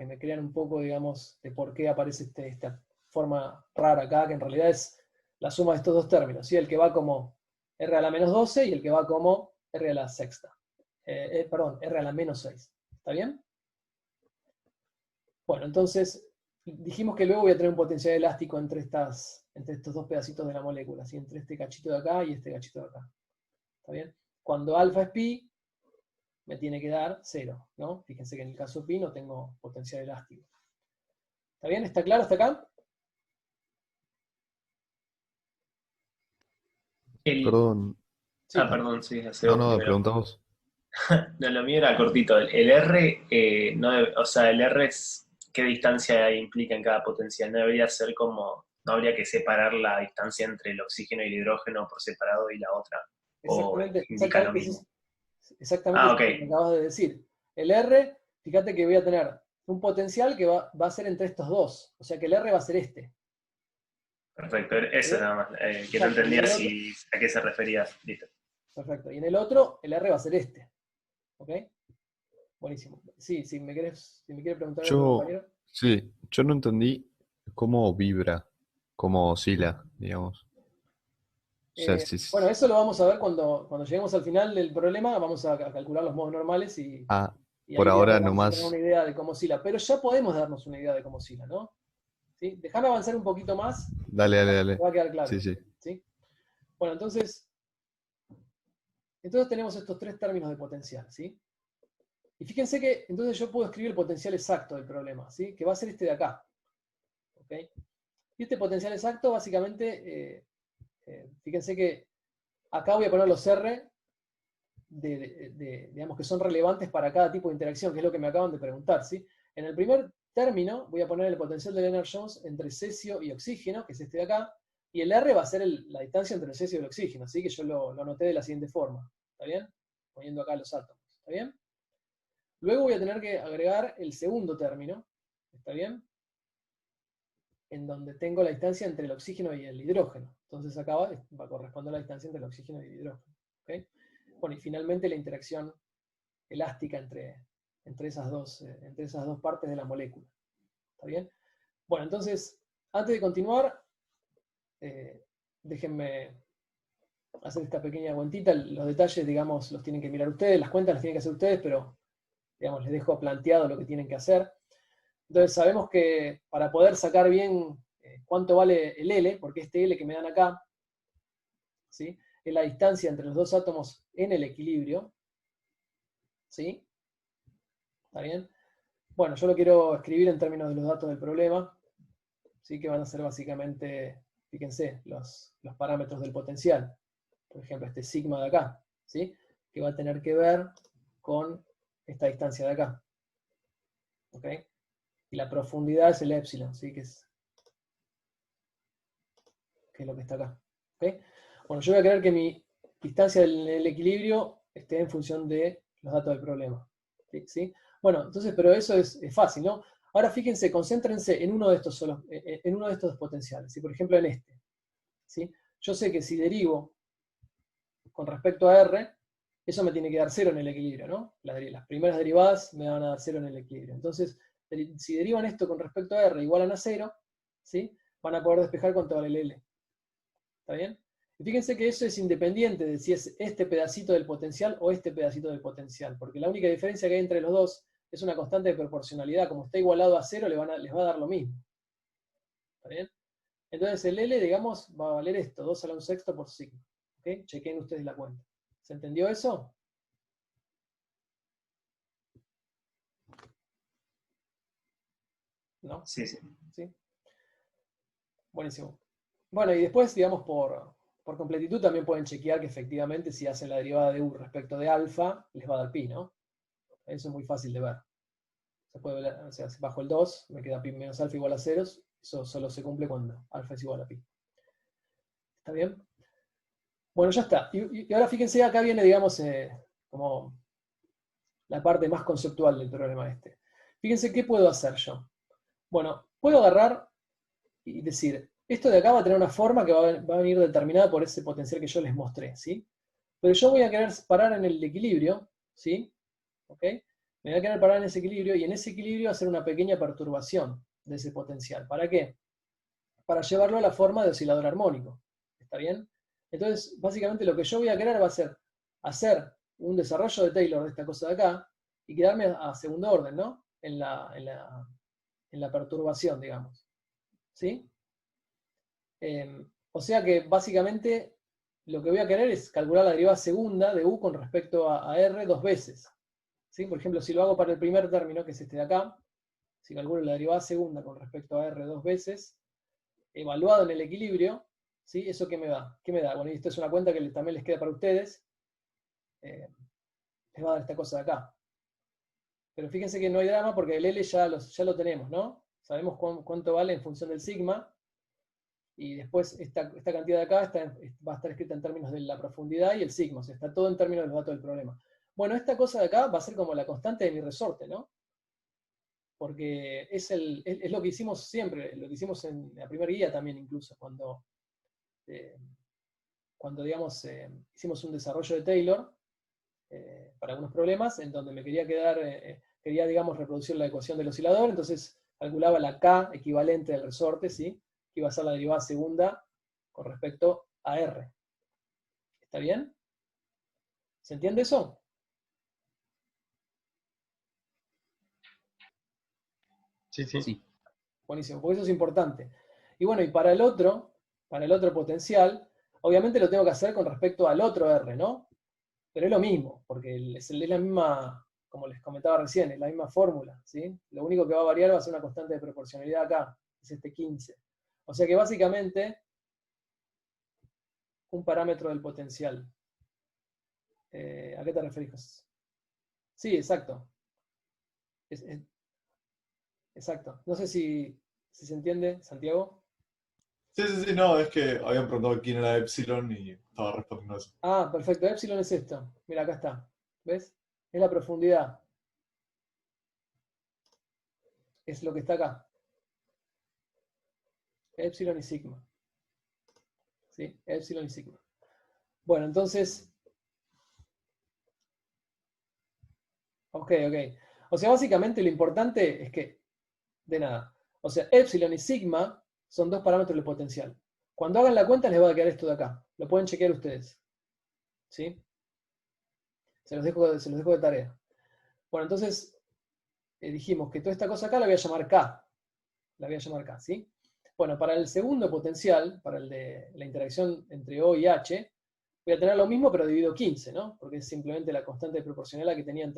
me crean un poco, digamos, de por qué aparece esta forma rara acá, que en realidad es la suma de estos dos términos, ¿sí? El que va como R a la menos 12 y el que va como R a la sexta. Perdón, R a la menos 6. ¿Está bien? Bueno, entonces, dijimos que luego voy a tener un potencial elástico entre estos dos pedacitos de la molécula, ¿sí? Entre este cachito de acá y este cachito de acá. ¿Está bien? Cuando alfa es pi, me tiene que dar 0, ¿no? Fíjense que en el caso pi no tengo potencial elástico. ¿Está bien? ¿Está claro hasta acá? Perdón. Sí. Perdón, sí, No, preguntamos. No, lo mío era cortito. El R, o sea, el R es qué distancia implica en cada potencial. No debería ser como, no habría que separar la distancia entre el oxígeno y el hidrógeno por separado y la otra. O indica lo mismo. Exactamente Ok. lo que acabas de decir. El R, fíjate que voy a tener un potencial que va a ser entre estos dos. O sea que el R va a ser este. Perfecto, eso nada más. Que no entendía a qué se refería. Listo. Perfecto. Y en el otro, el R va a ser este. ¿Ok? Buenísimo. Sí, si me quiere preguntar algo, compañero. Sí, yo no entendí cómo vibra, cómo oscila, digamos. O sea, Bueno, eso lo vamos a ver cuando lleguemos al final del problema, vamos a calcular los modos normales y por ahí, ahora digamos, vamos a tener nomás. una idea de cómo oscila. Pero ya podemos darnos una idea de cómo oscila, ¿no? ¿Sí? Déjame avanzar un poquito más. Dale. Va a quedar claro. Sí. ¿Sí? Bueno, entonces tenemos estos tres términos de potencial, ¿sí? Y fíjense que entonces yo puedo escribir el potencial exacto del problema, ¿sí? Que va a ser este de acá. ¿Ok? Y este potencial exacto, básicamente, fíjense que acá voy a poner los R digamos, que son relevantes para cada tipo de interacción, que es lo que me acaban de preguntar, ¿sí? En el primer término voy a poner el potencial de Lennard-Jones entre cesio y oxígeno, que es este de acá, y el R va a ser la distancia entre el cesio y el oxígeno, ¿sí? Que yo lo anoté de la siguiente forma, ¿está bien? Poniendo acá los átomos, ¿está bien? Luego voy a tener que agregar el segundo término, ¿está bien? En donde tengo la distancia entre el oxígeno y el hidrógeno. Entonces acá va a corresponder a la distancia entre el oxígeno y el hidrógeno. ¿Okay? Bueno, y finalmente la interacción elástica entre esas dos partes de la molécula. ¿Está bien? Bueno, entonces, antes de continuar, déjenme hacer esta pequeña vueltita. Los detalles, digamos, los tienen que mirar ustedes, las cuentas las tienen que hacer ustedes, pero, digamos, les dejo planteado lo que tienen que hacer. Entonces sabemos que para poder sacar bien cuánto vale el L, porque este L que me dan acá, ¿sí? Es la distancia entre los dos átomos en el equilibrio, ¿sí? ¿Está bien? Bueno, yo lo quiero escribir en términos de los datos del problema, ¿sí? Que van a ser básicamente, fíjense, los parámetros del potencial. Por ejemplo, este sigma de acá, ¿sí? Que va a tener que ver con esta distancia de acá. ¿Ok? Y la profundidad es el épsilon, ¿sí? Que es lo que está acá. ¿Okay? Bueno, yo voy a querer que mi distancia del equilibrio esté en función de los datos del problema. ¿Sí? Bueno, entonces, pero eso es fácil, ¿no? Ahora fíjense, concéntrense en uno de estos en uno de estos potenciales, ¿sí? Por ejemplo, en este. ¿Sí? Yo sé que si derivo con respecto a R, eso me tiene que dar 0 en el equilibrio, ¿no? Las primeras derivadas me van a dar 0 en el equilibrio. Entonces, si derivan esto con respecto a R igual a 0, ¿sí? Van a poder despejar cuánto vale el L. ¿Está bien? Y fíjense que eso es independiente de si es este pedacito del potencial o este pedacito del potencial, porque la única diferencia que hay entre los dos es una constante de proporcionalidad. Como está igualado a 0, les va a dar lo mismo. ¿Está bien? Entonces el L, digamos, va a valer esto, 2 a la 1/6 por sigma. ¿Ok? Chequen ustedes la cuenta. ¿Se entendió eso? ¿No? Sí, sí. ¿Sí? Buenísimo. Bueno, y después, digamos, por completitud también pueden chequear que efectivamente si hacen la derivada de U respecto de alfa, les va a dar pi, ¿no? Eso es muy fácil de ver. Se puede ver, o sea, si bajo el 2, me queda pi menos alfa igual a 0, eso solo se cumple cuando alfa es igual a pi. ¿Está bien? Bueno, ya está. Y ahora fíjense, acá viene, digamos, como la parte más conceptual del problema este. Fíjense, ¿qué puedo hacer yo? Bueno, puedo agarrar y decir, esto de acá va a tener una forma que va a venir determinada por ese potencial que yo les mostré, ¿sí? Pero yo voy a querer parar en el equilibrio, ¿sí? ¿Ok? Me voy a querer parar en ese equilibrio y en ese equilibrio hacer una pequeña perturbación de ese potencial. ¿Para qué? Para llevarlo a la forma de oscilador armónico. ¿Está bien? Entonces, básicamente lo que yo voy a querer va a ser hacer un desarrollo de Taylor de esta cosa de acá y quedarme a segundo orden, ¿no? En la perturbación, digamos. ¿Sí? O sea que básicamente lo que voy a querer es calcular la derivada segunda de U con respecto a R 2 veces. ¿Sí? Por ejemplo, si lo hago para el primer término, que es este de acá, si calculo la derivada segunda con respecto a R 2 veces, evaluado en el equilibrio, ¿sí? ¿Eso qué me da? ¿Qué me da? Bueno, y esto es una cuenta que también les queda para ustedes. Les va a dar esta cosa de acá. Pero fíjense que no hay drama porque el L ya lo tenemos, ¿no? Sabemos cuánto vale en función del sigma. Y después esta cantidad de acá va a estar escrita en términos de la profundidad y el sigma. O sea, está todo en términos de los datos del problema. Bueno, esta cosa de acá va a ser como la constante de mi resorte, ¿no? Porque es lo que hicimos siempre, lo que hicimos en la primera guía también incluso, cuando digamos, hicimos un desarrollo de Taylor para algunos problemas, en donde me quería, digamos, reproducir la ecuación del oscilador, entonces calculaba la K equivalente del resorte, ¿sí? Que iba a ser la derivada segunda con respecto a R. ¿Está bien? ¿Se entiende eso? Sí, sí. Sí. Buenísimo, porque eso es importante. Y bueno, y para el otro potencial, obviamente lo tengo que hacer con respecto al otro R, ¿no? Pero es lo mismo, porque es la misma, como les comentaba recién, es la misma fórmula, ¿sí? Lo único que va a variar va a ser una constante de proporcionalidad acá, es este 15. O sea que básicamente, un parámetro del potencial. ¿A qué te referís? Sí, exacto. Exacto. No sé si se entiende, Santiago. Sí, no, es que habían preguntado quién era Epsilon y estaba respondiendo eso. Ah, perfecto. Epsilon es esto. Mira, acá está. ¿Ves? Es la profundidad. Es lo que está acá. Epsilon y sigma. ¿Sí? Epsilon y sigma. Bueno, entonces... Ok. O sea, básicamente lo importante es que... De nada. O sea, epsilon y sigma son dos parámetros del potencial. Cuando hagan la cuenta les va a quedar esto de acá. Lo pueden chequear ustedes. ¿Sí? Se los dejo de tarea. Bueno, entonces dijimos que toda esta cosa acá la voy a llamar K. La voy a llamar K, ¿sí? Bueno, para el segundo potencial, para el de la interacción entre O y H, voy a tener lo mismo pero dividido 15, ¿no? Porque es simplemente la constante proporcional que tenía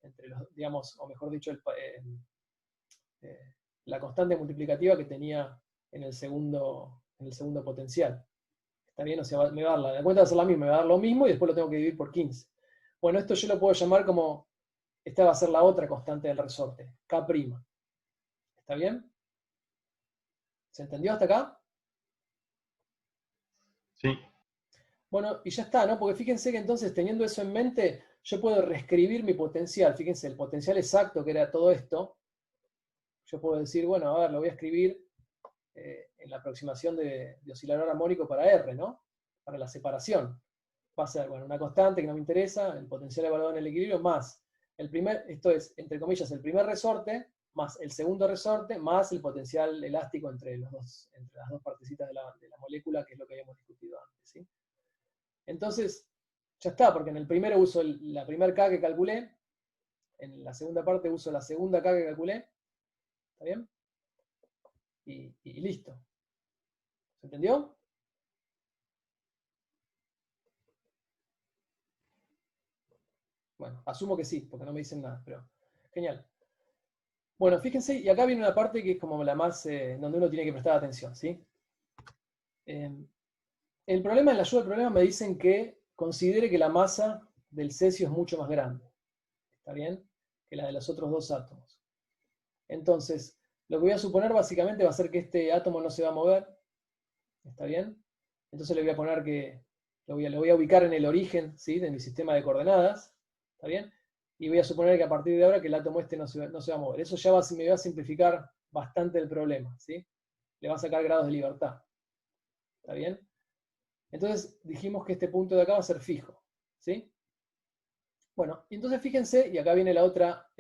entre los, digamos, o mejor dicho, la constante multiplicativa que tenía en el segundo potencial. ¿Está bien? O sea, me va a dar la cuenta va a ser la misma, me va a dar lo mismo y después lo tengo que dividir por 15. Bueno, esto yo lo puedo llamar como, esta va a ser la otra constante del resorte, K'. ¿Está bien? ¿Se entendió hasta acá? Sí. Bueno, y ya está, ¿no? Porque fíjense que entonces, teniendo eso en mente, yo puedo reescribir mi potencial. Fíjense, el potencial exacto que era todo esto, yo puedo decir, bueno, a ver, lo voy a escribir en la aproximación de oscilador armónico para R, ¿no? Para la separación. Va a ser, bueno, una constante que no me interesa, el potencial evaluado en el equilibrio, más Esto es, entre comillas, el primer resorte más el segundo resorte más el potencial elástico entre las dos partecitas de la molécula, que es lo que habíamos discutido antes, ¿sí? Entonces, ya está, porque en el primero uso la primera K que calculé, en la segunda parte uso la segunda K que calculé, ¿está bien? Y listo. ¿Se entendió? Bueno, asumo que sí, porque no me dicen nada, pero genial. Bueno, fíjense, y acá viene una parte que es como la más, donde uno tiene que prestar atención, ¿sí? El problema, en la ayuda del problema me dicen que considere que la masa del cesio es mucho más grande, ¿está bien? Que la de los otros dos átomos. Entonces, lo que voy a suponer básicamente va a ser que este átomo no se va a mover, ¿está bien? Entonces le voy a poner que, lo voy a ubicar en el origen, ¿sí? De mi sistema de coordenadas, ¿está bien? Y voy a suponer que a partir de ahora que el átomo este no se va a mover. Eso ya me va a simplificar bastante el problema, ¿sí? Le va a sacar grados de libertad, ¿está bien? Entonces dijimos que este punto de acá va a ser fijo, ¿sí? Bueno, y entonces fíjense, y acá viene la otra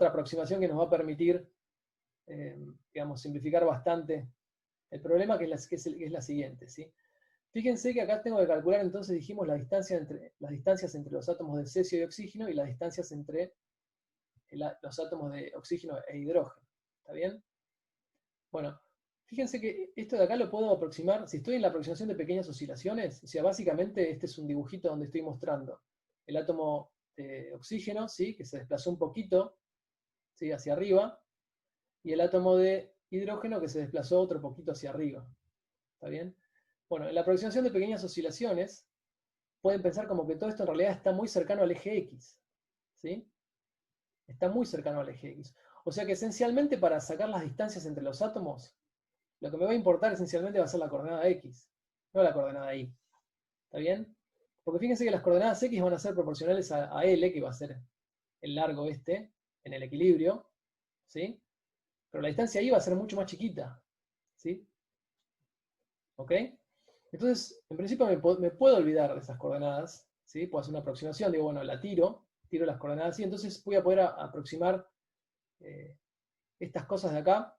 aproximación que nos va a permitir, simplificar bastante el problema, que es la siguiente, ¿sí? Fíjense que acá tengo que calcular, entonces dijimos las distancias entre los átomos de cesio y oxígeno y las distancias entre los átomos de oxígeno e hidrógeno, ¿está bien? Bueno, fíjense que esto de acá lo puedo aproximar, si estoy en la aproximación de pequeñas oscilaciones, o sea, básicamente este es un dibujito donde estoy mostrando el átomo de oxígeno, ¿sí? Que se desplazó un poquito, ¿sí? Hacia arriba, y el átomo de hidrógeno que se desplazó otro poquito hacia arriba, ¿está bien? Bueno, en la aproximación de pequeñas oscilaciones, pueden pensar como que todo esto en realidad está muy cercano al eje X, ¿sí? Está muy cercano al eje X. O sea que esencialmente para sacar las distancias entre los átomos, lo que me va a importar esencialmente va a ser la coordenada X, no la coordenada Y. ¿Está bien? Porque fíjense que las coordenadas X van a ser proporcionales a L, que va a ser el largo este, en el equilibrio, ¿sí? Pero la distancia Y va a ser mucho más chiquita, ¿sí? ¿Ok? Entonces, en principio me puedo olvidar de esas coordenadas, ¿sí? Puedo hacer una aproximación, digo, bueno, tiro las coordenadas y entonces voy a poder aproximar estas cosas de acá,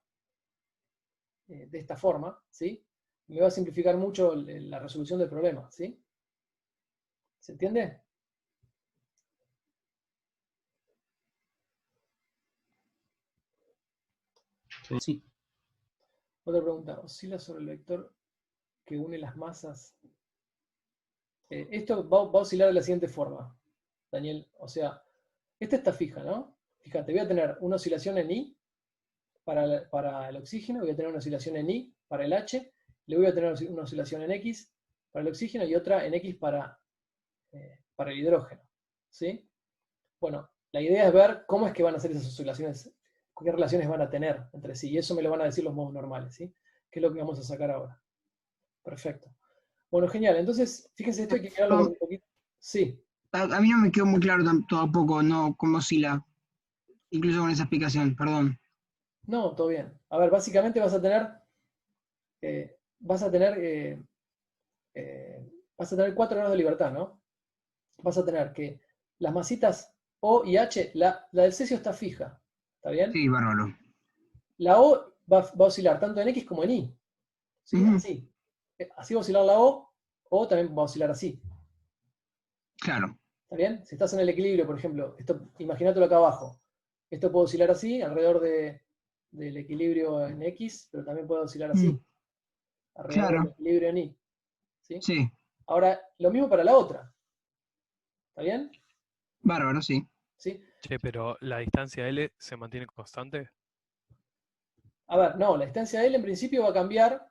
de esta forma, ¿sí? Me va a simplificar mucho la resolución del problema, ¿sí? ¿Se entiende? Sí. Otra pregunta, ¿oscila sobre el vector que une las masas? Esto va a oscilar de la siguiente forma, Daniel. O sea, esta está fija, ¿no? Fíjate, voy a tener una oscilación en I para el oxígeno, voy a tener una oscilación en Y para el H, le voy a tener una oscilación en X para el oxígeno y otra en X para el hidrógeno, ¿sí? Bueno, la idea es ver cómo es que van a ser esas oscilaciones, qué relaciones van a tener entre sí, y eso me lo van a decir los modos normales, ¿sí? Que es lo que vamos a sacar ahora. Perfecto. Bueno, genial. Entonces, fíjense, esto hay que mirarlo con un poquito. Sí. A mí no me quedó muy claro tampoco, no, cómo oscila, incluso con esa explicación, perdón. No, todo bien. A ver, básicamente vas a tener 4 grados de libertad, ¿no? Vas a tener que las masitas O y H, la del cesio está fija, ¿está bien? Sí, bárbaro. La O va a oscilar tanto en X como en Y, ¿sí? Ujú. Así. Así va a oscilar la O también va a oscilar así, Claro. ¿está bien? Si estás en el equilibrio, por ejemplo, imagínatelo acá abajo. Esto puede oscilar así, alrededor del equilibrio en X, pero también puede oscilar así, alrededor del Claro, equilibrio en Y, ¿sí? sí, Ahora, lo mismo para la otra, ¿está bien? bárbaro, sí. ¿Sí? Che, pero la distancia L se mantiene constante. A ver, no, la distancia L en principio va a cambiar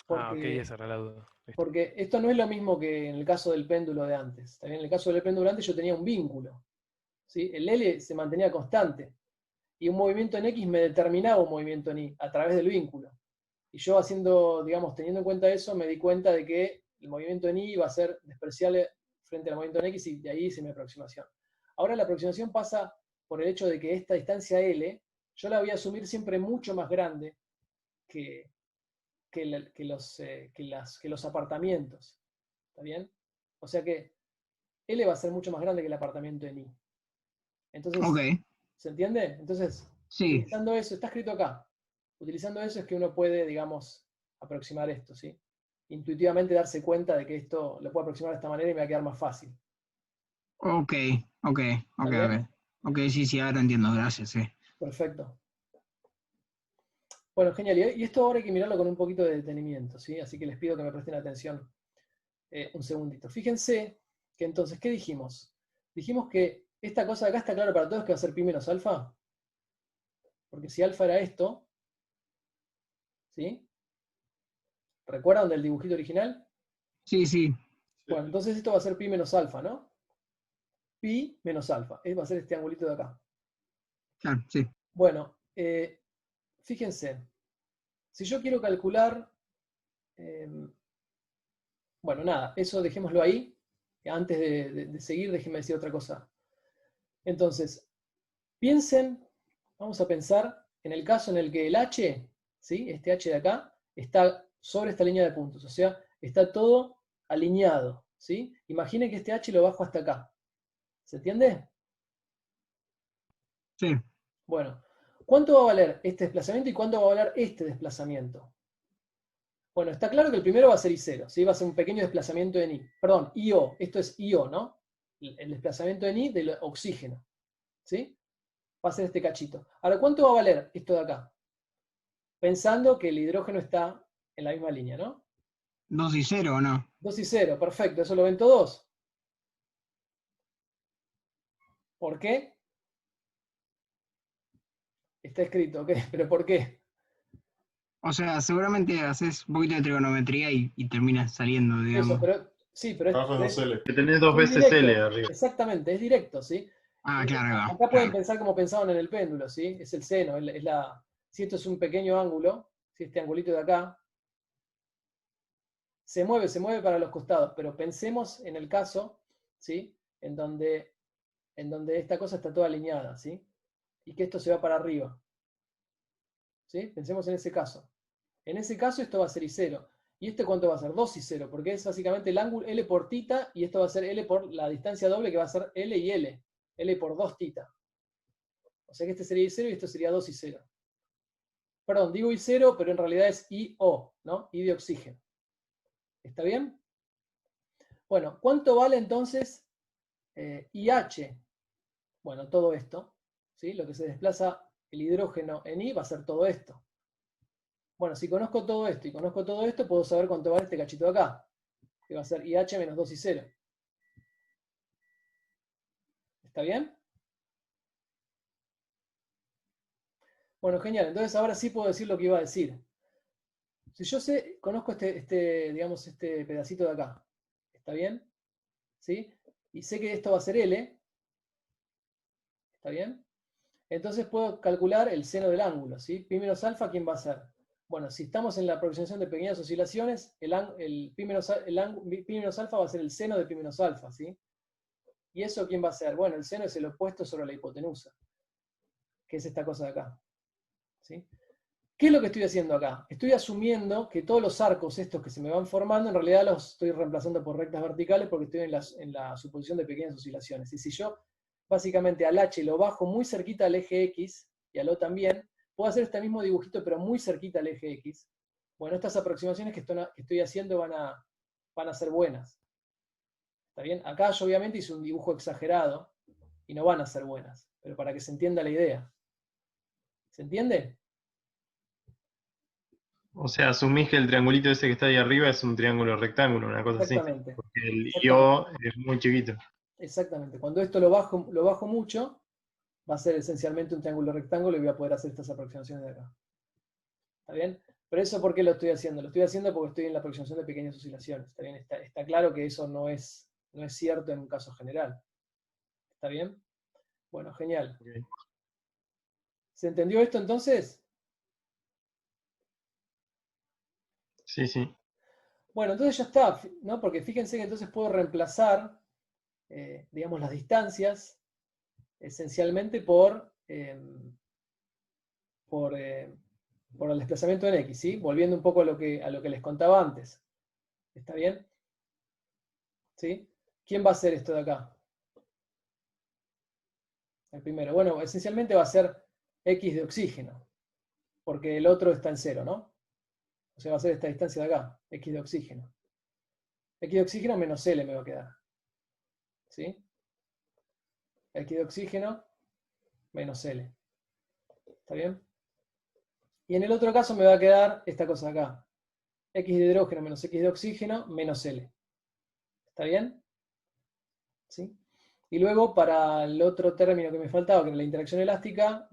Ah, ok, porque, esa era la duda. Listo. porque esto no es lo mismo que en el caso del péndulo de antes. ¿Está bien? En el caso del péndulo de antes yo tenía un vínculo, ¿sí? El L se mantenía constante y un movimiento en X me determinaba un movimiento en Y a través del vínculo. Y yo teniendo en cuenta eso, me di cuenta de que el movimiento en Y iba a ser despreciable frente al movimiento en X y de ahí hice mi aproximación. Ahora la aproximación pasa por el hecho de que esta distancia L yo la voy a asumir siempre mucho más grande que los apartamientos. ¿Está bien? O sea que L va a ser mucho más grande que el apartamento en I. Entonces, Ok, ¿se entiende? Entonces, sí, utilizando eso, está escrito acá. Utilizando eso es que uno puede, digamos, aproximar esto, ¿sí? Intuitivamente darse cuenta de que esto lo puedo aproximar de esta manera y me va a quedar más fácil. ok, ok, ¿Está ok, bien? ok. Ok, sí, sí, ahora entiendo, gracias, sí. Perfecto. Bueno, genial. Y esto ahora hay que mirarlo con un poquito de detenimiento, ¿sí? Así que les pido que me presten atención un segundito. Fíjense que entonces, ¿qué dijimos? Dijimos que esta cosa de acá está claro para todos que va a ser pi menos alfa. Porque si alfa era esto, ¿sí? ¿Recuerdan del dibujito original? Sí, sí, Bueno, entonces esto va a ser pi menos alfa, ¿no? Pi menos alfa. Va a ser este angulito de acá. claro, sí. Bueno, fíjense. Si yo quiero calcular... bueno, nada, eso dejémoslo ahí. Antes de seguir, déjenme decir otra cosa. Entonces, piensen, vamos a pensar en el caso en el que el H, ¿sí? Este H de acá, está sobre esta línea de puntos. O sea, está todo alineado, ¿sí? Imaginen que este H lo bajo hasta acá. ¿Se entiende? Sí, Bueno, ¿cuánto va a valer este desplazamiento y cuánto va a valer este desplazamiento? Bueno, está claro que el primero va a ser I0, ¿sí? Va a ser un pequeño desplazamiento en I. Perdón, IO, esto es IO, ¿no? El desplazamiento en I del oxígeno, ¿sí? Va a ser este cachito. Ahora, ¿cuánto va a valer esto de acá? Pensando que el hidrógeno está en la misma línea, ¿no? 2 y 0, ¿o no? 2 y 0, perfecto, ¿eso lo ven todos? ¿Por qué? Está escrito, ¿ok? ¿Pero por qué? O sea, seguramente haces un poquito de trigonometría y terminas saliendo, Eso, digamos. pero sí, pero Abajo es 2L. Que tenés dos es veces L directo. arriba. Exactamente, es directo, ¿sí? Ah, claro, ahí va, Acá pueden claro. pensar como pensaban en el péndulo, ¿sí? Es el seno, si esto es un pequeño ángulo, si este angulito de acá, se mueve para los costados, pero pensemos en el caso, ¿sí? En donde esta cosa está toda alineada, ¿sí? Y que esto se va para arriba, ¿sí? Pensemos en ese caso. En ese caso esto va a ser I0. ¿Y este cuánto va a ser? 2 I0, porque es básicamente el ángulo L por tita, y esto va a ser L por la distancia doble, que va a ser L y L. L por 2 tita. O sea que este sería I0 y esto sería 2 I0. Perdón, digo I0, pero en realidad es IO, ¿no? I de oxígeno. ¿Está bien? Bueno, ¿cuánto vale entonces IH? Bueno, todo esto, ¿sí? Lo que se desplaza el hidrógeno en I va a ser todo esto. Bueno, si conozco todo esto y conozco todo esto, puedo saber cuánto vale este cachito de acá, que va a ser IH menos 2 I0. ¿Está bien? Bueno, genial. Entonces ahora sí puedo decir lo que iba a decir. Si yo conozco digamos, este pedacito de acá, ¿está bien? ¿Sí? Y sé que esto va a ser L, ¿está bien? Entonces puedo calcular el seno del ángulo, ¿sí? Pi menos alfa, ¿quién va a ser? Bueno, si estamos en la aproximación de pequeñas oscilaciones, pi menos alfa va a ser el seno de pi menos alfa, ¿sí? ¿Y eso quién va a ser? Bueno, el seno es el opuesto sobre la hipotenusa, que es esta cosa de acá, ¿sí? ¿Qué es lo que estoy haciendo acá? Estoy asumiendo que todos los arcos estos que se me van formando, en realidad los estoy reemplazando por rectas verticales porque estoy en la suposición de pequeñas oscilaciones. Y si yo básicamente al H lo bajo muy cerquita al eje X, y al O también, puedo hacer este mismo dibujito pero muy cerquita al eje X. Bueno, estas aproximaciones que estoy haciendo van a ser buenas. ¿Está bien? Acá yo obviamente hice un dibujo exagerado y no van a ser buenas, pero para que se entienda la idea. ¿Se entiende? O sea, asumís que el triangulito ese que está ahí arriba es un triángulo rectángulo, una cosa así. Exactamente. Porque el Exactamente. IO es muy chiquito. Exactamente. Cuando esto lo bajo mucho, va a ser esencialmente un triángulo rectángulo y voy a poder hacer estas aproximaciones de acá. ¿Está bien? Pero eso, ¿por qué lo estoy haciendo? Lo estoy haciendo porque estoy en la aproximación de pequeñas oscilaciones. ¿Está bien? Está claro que eso no es cierto en un caso general. ¿Está bien? Bueno, genial. Ok. ¿Se entendió esto entonces? Sí, sí. Bueno, entonces ya está, ¿no? Porque fíjense que entonces puedo reemplazar, digamos, las distancias esencialmente por el desplazamiento en X, ¿sí? Volviendo un poco a lo que les contaba antes. ¿Está bien? ¿Sí? ¿Quién va a ser esto de acá? El primero. Bueno, esencialmente va a ser X de oxígeno, porque el otro está en 0, ¿no? O sea, va a ser esta distancia de acá, X de oxígeno. X de oxígeno menos L me va a quedar. ¿Sí? X de oxígeno menos L. ¿Está bien? Y en el otro caso me va a quedar esta cosa de acá. X de hidrógeno menos X de oxígeno menos L. ¿Está bien? ¿Sí? Y luego para el otro término que me faltaba, que era la interacción elástica,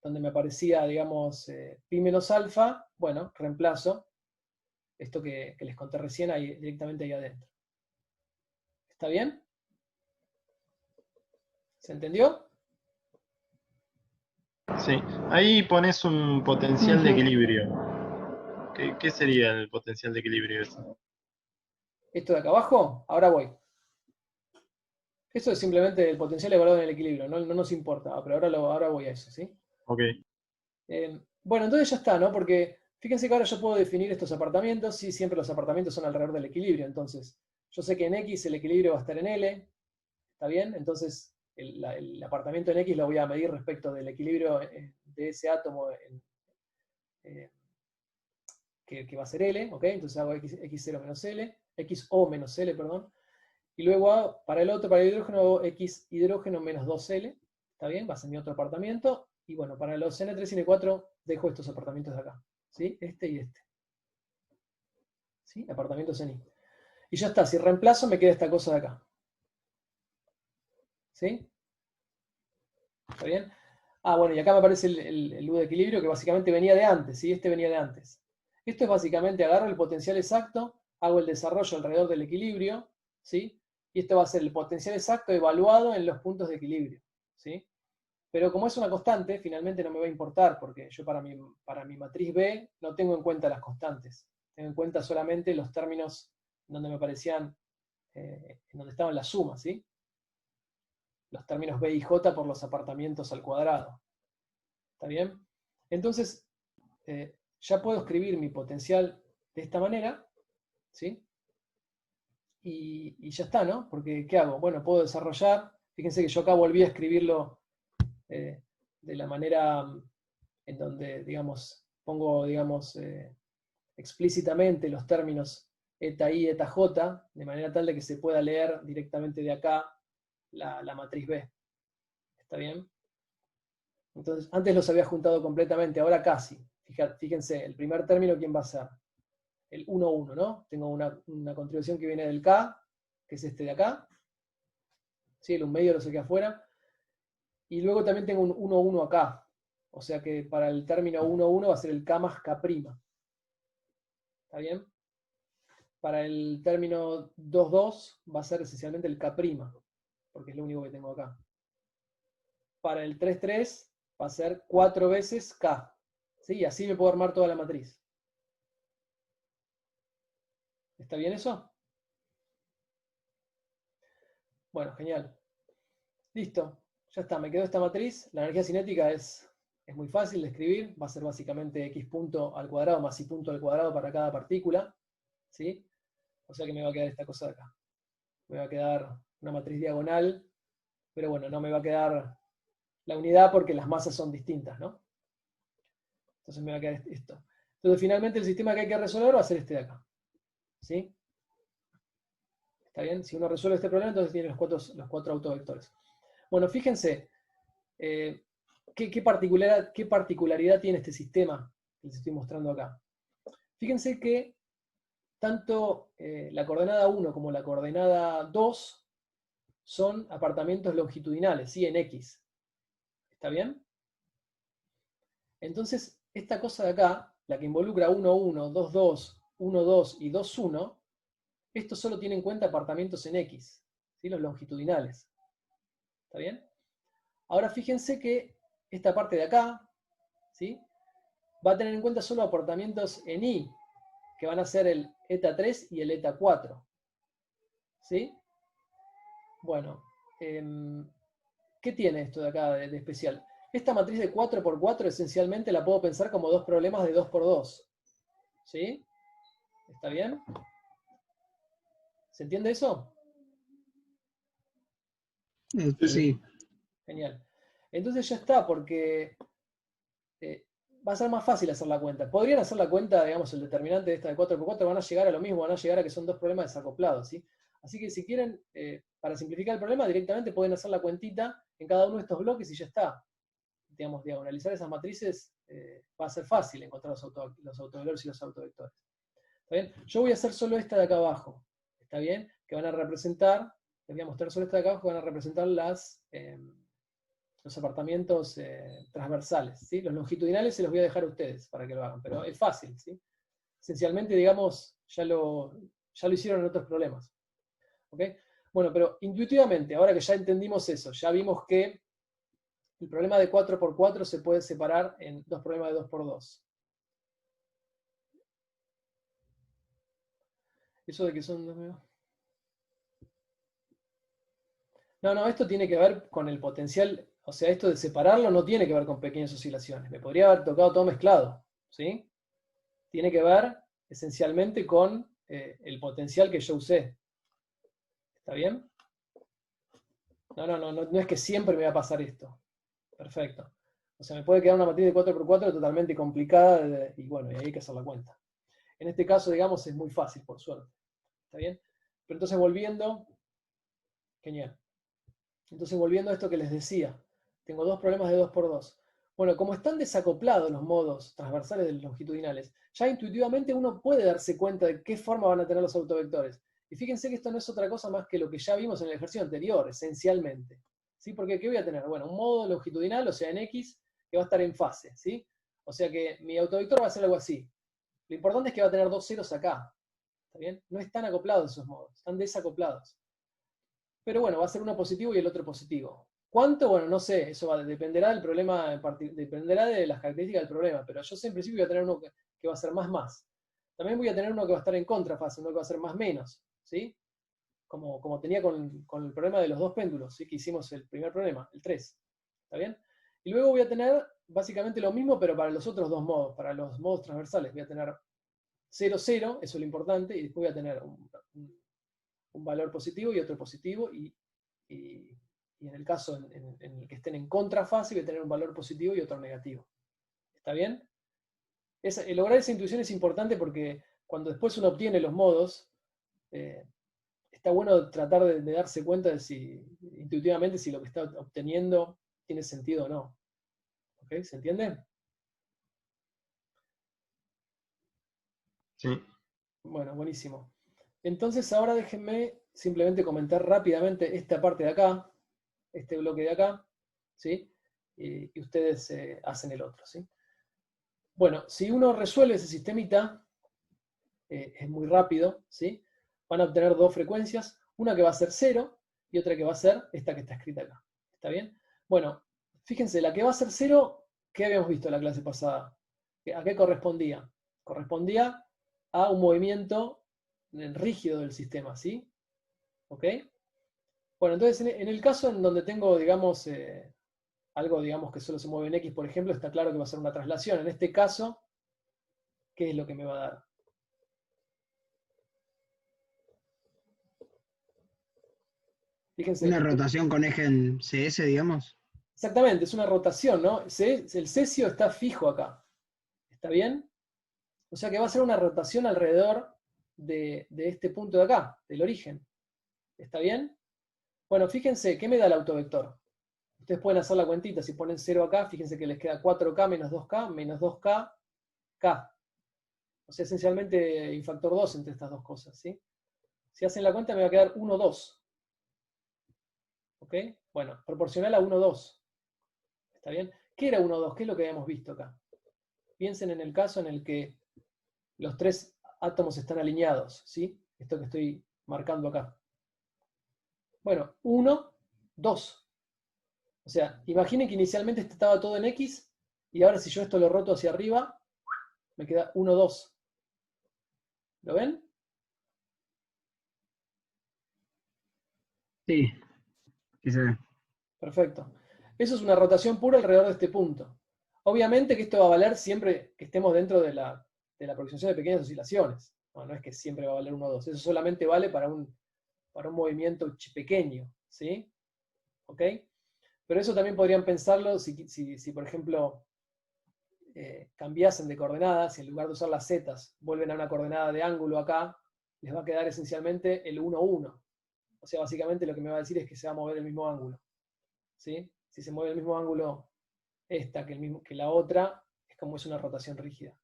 donde me aparecía, digamos, pi menos alfa, bueno, reemplazo esto que les conté recién ahí, directamente ahí adentro. ¿Está bien? ¿Se entendió? Sí, ahí pones un potencial de Ujú. equilibrio. ¿Qué sería el potencial de equilibrio ese? Esto de acá abajo, ahora voy. Eso es simplemente el potencial evaluado en el equilibrio, no nos importa, pero ahora voy a eso, ¿sí? Ok. Bueno, entonces ya está, ¿no? Porque fíjense que ahora yo puedo definir estos apartamentos, sí, siempre los apartamentos son alrededor del equilibrio, entonces yo sé que en X el equilibrio va a estar en L, ¿está bien? Entonces el apartamento en X lo voy a medir respecto del equilibrio de ese átomo que va a ser L, ¿ok? Entonces hago X0 menos L, XO menos L, perdón. Y luego para el otro, para el hidrógeno, hago X hidrógeno menos 2L, ¿está bien? Va a ser mi otro apartamento. Y bueno, para los N3 y N4 dejo estos apartamentos de acá, ¿sí? Este y este. ¿Sí? Apartamentos en I. Y ya está, si reemplazo me queda esta cosa de acá. ¿Sí? ¿Está bien? Ah, bueno, y acá me aparece el U de equilibrio que básicamente venía de antes, ¿sí? Este venía de antes. Esto es básicamente agarro el potencial exacto, hago el desarrollo alrededor del equilibrio, ¿sí? Y esto va a ser el potencial exacto evaluado en los puntos de equilibrio, ¿sí? Pero como es una constante, finalmente no me va a importar, porque yo para mi matriz B no tengo en cuenta las constantes. Tengo en cuenta solamente los términos donde me aparecían, en donde estaban las sumas, ¿sí? Los términos B y J por los apartamentos al cuadrado. ¿Está bien? Entonces, ya puedo escribir mi potencial de esta manera, ¿sí? Y ya está, ¿no? Porque, ¿qué hago? Bueno, puedo desarrollar, fíjense que yo acá volví a escribirlo de la manera en donde, digamos, pongo, digamos, explícitamente los términos eta i, eta j, de manera tal de que se pueda leer directamente de acá la matriz B. ¿Está bien? Entonces, antes los había juntado completamente, ahora casi. Fíjense, el primer término, ¿quién va a ser? El 1, 1, ¿no? Tengo una contribución que viene del K, que es este de acá. ¿Sí? El 1 medio lo saqué afuera. Y luego también tengo un 1, 1 acá. O sea que para el término 1, 1 va a ser el K más K'. ¿Está bien? Para el término 2, 2 va a ser esencialmente el K', porque es lo único que tengo acá. Para el 3, 3 va a ser 4 veces K. ¿Sí? Y así me puedo armar toda la matriz. ¿Está bien eso? Bueno, genial. Listo. Ya está, me quedó esta matriz. La energía cinética es muy fácil de escribir. Va a ser básicamente x punto al cuadrado más y punto al cuadrado para cada partícula. ¿Sí? O sea que me va a quedar esta cosa de acá. Me va a quedar una matriz diagonal, pero bueno, no me va a quedar la unidad porque las masas son distintas, ¿no? Entonces me va a quedar esto. Entonces finalmente el sistema que hay que resolver va a ser este de acá. ¿Sí? ¿Está bien? Si uno resuelve este problema, entonces tiene los cuatro autovectores. Bueno, fíjense, ¿qué particularidad tiene este sistema que les estoy mostrando acá? Fíjense que tanto la coordenada 1 como la coordenada 2 son apartamentos longitudinales, ¿sí? En X. ¿Está bien? Entonces, esta cosa de acá, la que involucra 1, 1, 2, 2, 1, 2 y 2, 1, esto solo tiene en cuenta apartamentos en X, ¿sí? Los longitudinales. ¿Está bien? Ahora fíjense que esta parte de acá, ¿sí? Va a tener en cuenta solo apartamentos en Y, que van a ser el eta 3 y el eta 4. ¿Sí? Bueno, ¿qué tiene esto de acá de especial? Esta matriz de 4×4 esencialmente la puedo pensar como dos problemas de 2×2. ¿Sí? ¿Está bien? ¿Se entiende eso? Sí. Genial. Entonces ya está, porque va a ser más fácil hacer la cuenta. Podrían hacer la cuenta, digamos, el determinante de esta de 4x4, van a llegar a lo mismo, van a llegar a que son dos problemas desacoplados, ¿sí? Así que si quieren, para simplificar el problema, directamente pueden hacer la cuentita en cada uno de estos bloques y ya está. Digamos, diagonalizar esas matrices va a ser fácil encontrar los autovectores y los autovectores. ¿Está bien? Yo voy a hacer solo esta de acá abajo. ¿Está bien? Que van a representar, les voy a mostrar solo esta de acá abajo, que van a representar los apartamentos transversales, ¿sí? Los longitudinales se los voy a dejar a ustedes para que lo hagan, pero es fácil, ¿sí? Esencialmente, digamos, ya lo hicieron en otros problemas. ¿Ok? Bueno, pero intuitivamente, ahora que ya entendimos eso, ya vimos que el problema de 4x4 se puede separar en dos problemas de 2x2. Eso de que son dos... No, esto tiene que ver con el potencial, o sea, esto de separarlo no tiene que ver con pequeñas oscilaciones. Me podría haber tocado todo mezclado, ¿sí? Tiene que ver esencialmente con el potencial que yo usé. ¿Está bien? No es que siempre me va a pasar esto. Perfecto. O sea, me puede quedar una matriz de 4x4 totalmente complicada y bueno, y ahí hay que hacer la cuenta. En este caso, digamos, es muy fácil, por suerte. ¿Está bien? Pero entonces volviendo... Genial. Entonces volviendo a esto que les decía, tengo dos problemas de 2x2. Bueno, como están desacoplados los modos transversales de los longitudinales, ya intuitivamente uno puede darse cuenta de qué forma van a tener los autovectores. Y fíjense que esto no es otra cosa más que lo que ya vimos en el ejercicio anterior, esencialmente. ¿Sí? Porque ¿qué voy a tener? Bueno, un modo longitudinal, o sea, en X, que va a estar en fase, ¿sí? O sea que mi autovector va a ser algo así. Lo importante es que va a tener dos ceros acá. ¿Está bien? No están acoplados esos modos, están desacoplados. Pero bueno, va a ser uno positivo y el otro positivo. ¿Cuánto? Bueno, no sé, eso dependerá del problema, dependerá de las características del problema, pero yo sé en principio voy a tener uno que va a ser más. También voy a tener uno que va a estar en contrafase, uno que va a ser más, ¿sí? Como tenía con el problema de los dos péndulos, ¿sí? Que hicimos el primer problema, el 3. ¿Está bien? Y luego voy a tener básicamente lo mismo, pero para los otros dos modos, para los modos transversales. Voy a tener 0, 0, eso es lo importante, y después voy a tener un valor positivo y otro positivo, y en el caso en el que estén en contrafase voy a tener un valor positivo y otro negativo. ¿Está bien? Lograr esa intuición es importante porque cuando después uno obtiene los modos, está bueno tratar de darse cuenta de si intuitivamente si lo que está obteniendo tiene sentido o no. ¿Ok? ¿Se entiende? Sí. Bueno, buenísimo. Entonces ahora déjenme simplemente comentar rápidamente esta parte de acá, este bloque de acá, ¿sí? Y ustedes hacen el otro, ¿sí? Bueno, si uno resuelve ese sistemita, es muy rápido, ¿sí? Van a obtener dos frecuencias, una que va a ser 0 y otra que va a ser esta que está escrita acá. ¿Está bien? Bueno, fíjense, la que va a ser 0, ¿qué habíamos visto en la clase pasada? ¿A qué correspondía? Correspondía a un movimiento rígido del sistema, ¿sí? ¿Ok? Bueno, entonces en el caso en donde tengo, digamos, algo, digamos, que solo se mueve en X, por ejemplo, está claro que va a ser una traslación. En este caso, ¿qué es lo que me va a dar? Fíjense. Una rotación con eje en CS, digamos. Exactamente, es una rotación, ¿no? El cesio está fijo acá. ¿Está bien? O sea que va a ser una rotación alrededor de este punto de acá, del origen. ¿Está bien? Bueno, fíjense, ¿qué me da el autovector? Ustedes pueden hacer la cuentita, si ponen 0 acá, fíjense que les queda 4K menos 2K, K. O sea, esencialmente hay un factor 2 entre estas dos cosas, ¿sí? Si hacen la cuenta me va a quedar 1, 2. ¿Ok? Bueno, proporcional a 1, 2. ¿Está bien? ¿Qué era 1, 2? ¿Qué es lo que habíamos visto acá? Piensen en el caso en el que los tres átomos están alineados, ¿sí? Esto que estoy marcando acá. Bueno, 1, 2. O sea, imaginen que inicialmente estaba todo en X, y ahora si yo esto lo roto hacia arriba, me queda 1, 2. ¿Lo ven? Sí, sí se ve. Perfecto. Eso es una rotación pura alrededor de este punto. Obviamente que esto va a valer siempre que estemos dentro de la aproximación de pequeñas oscilaciones. No es que siempre va a valer 1, 2. Eso solamente vale para un movimiento pequeño, ¿sí? ¿ok? Pero eso también podrían pensarlo si por ejemplo, cambiasen de coordenadas, y en lugar de usar las zetas, vuelven a una coordenada de ángulo acá, les va a quedar esencialmente el 1, 1. O sea, básicamente lo que me va a decir es que se va a mover el mismo ángulo, ¿sí? Si se mueve el mismo ángulo esta que la otra, es como es una rotación rígida,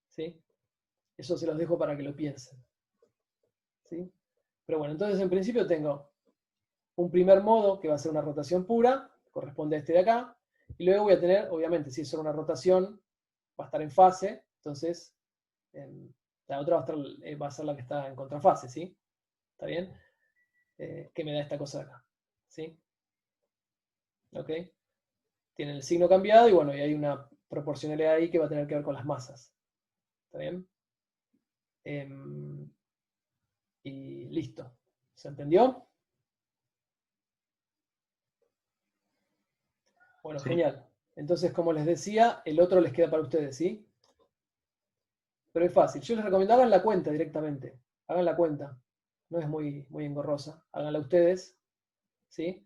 ¿sí? Eso se los dejo para que lo piensen, ¿sí? Pero bueno, entonces en principio tengo un primer modo que va a ser una rotación pura, corresponde a este de acá, y luego voy a tener, obviamente, si es solo una rotación, va a estar en fase, entonces la otra va a ser la que está en contrafase, ¿sí? ¿Está bien? Que me da esta cosa de acá, ¿sí? ¿Ok? Tiene el signo cambiado y bueno, y hay una proporcionalidad ahí que va a tener que ver con las masas. ¿Está bien? Y listo. ¿Se entendió? Bueno, Sí. genial. Entonces, como les decía, el otro les queda para ustedes, ¿sí? Pero es fácil. Yo les recomiendo, hagan la cuenta directamente. Hagan la cuenta. No es muy, muy engorrosa. Háganla ustedes, ¿sí?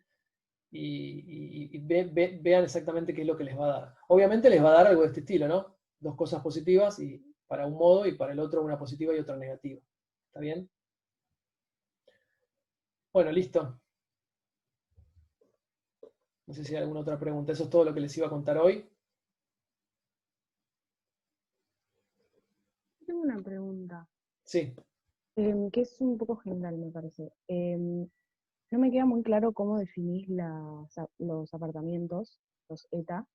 Y vean exactamente qué es lo que les va a dar. Obviamente les va a dar algo de este estilo, ¿no? Dos cosas positivas y para un modo y para el otro una positiva y otra negativa. ¿Está bien? Bueno, listo. No sé si hay alguna otra pregunta. Eso es todo lo que les iba a contar hoy. Tengo una pregunta, Sí. que es un poco general, me parece. No me queda muy claro cómo definís los apartamentos, los eta,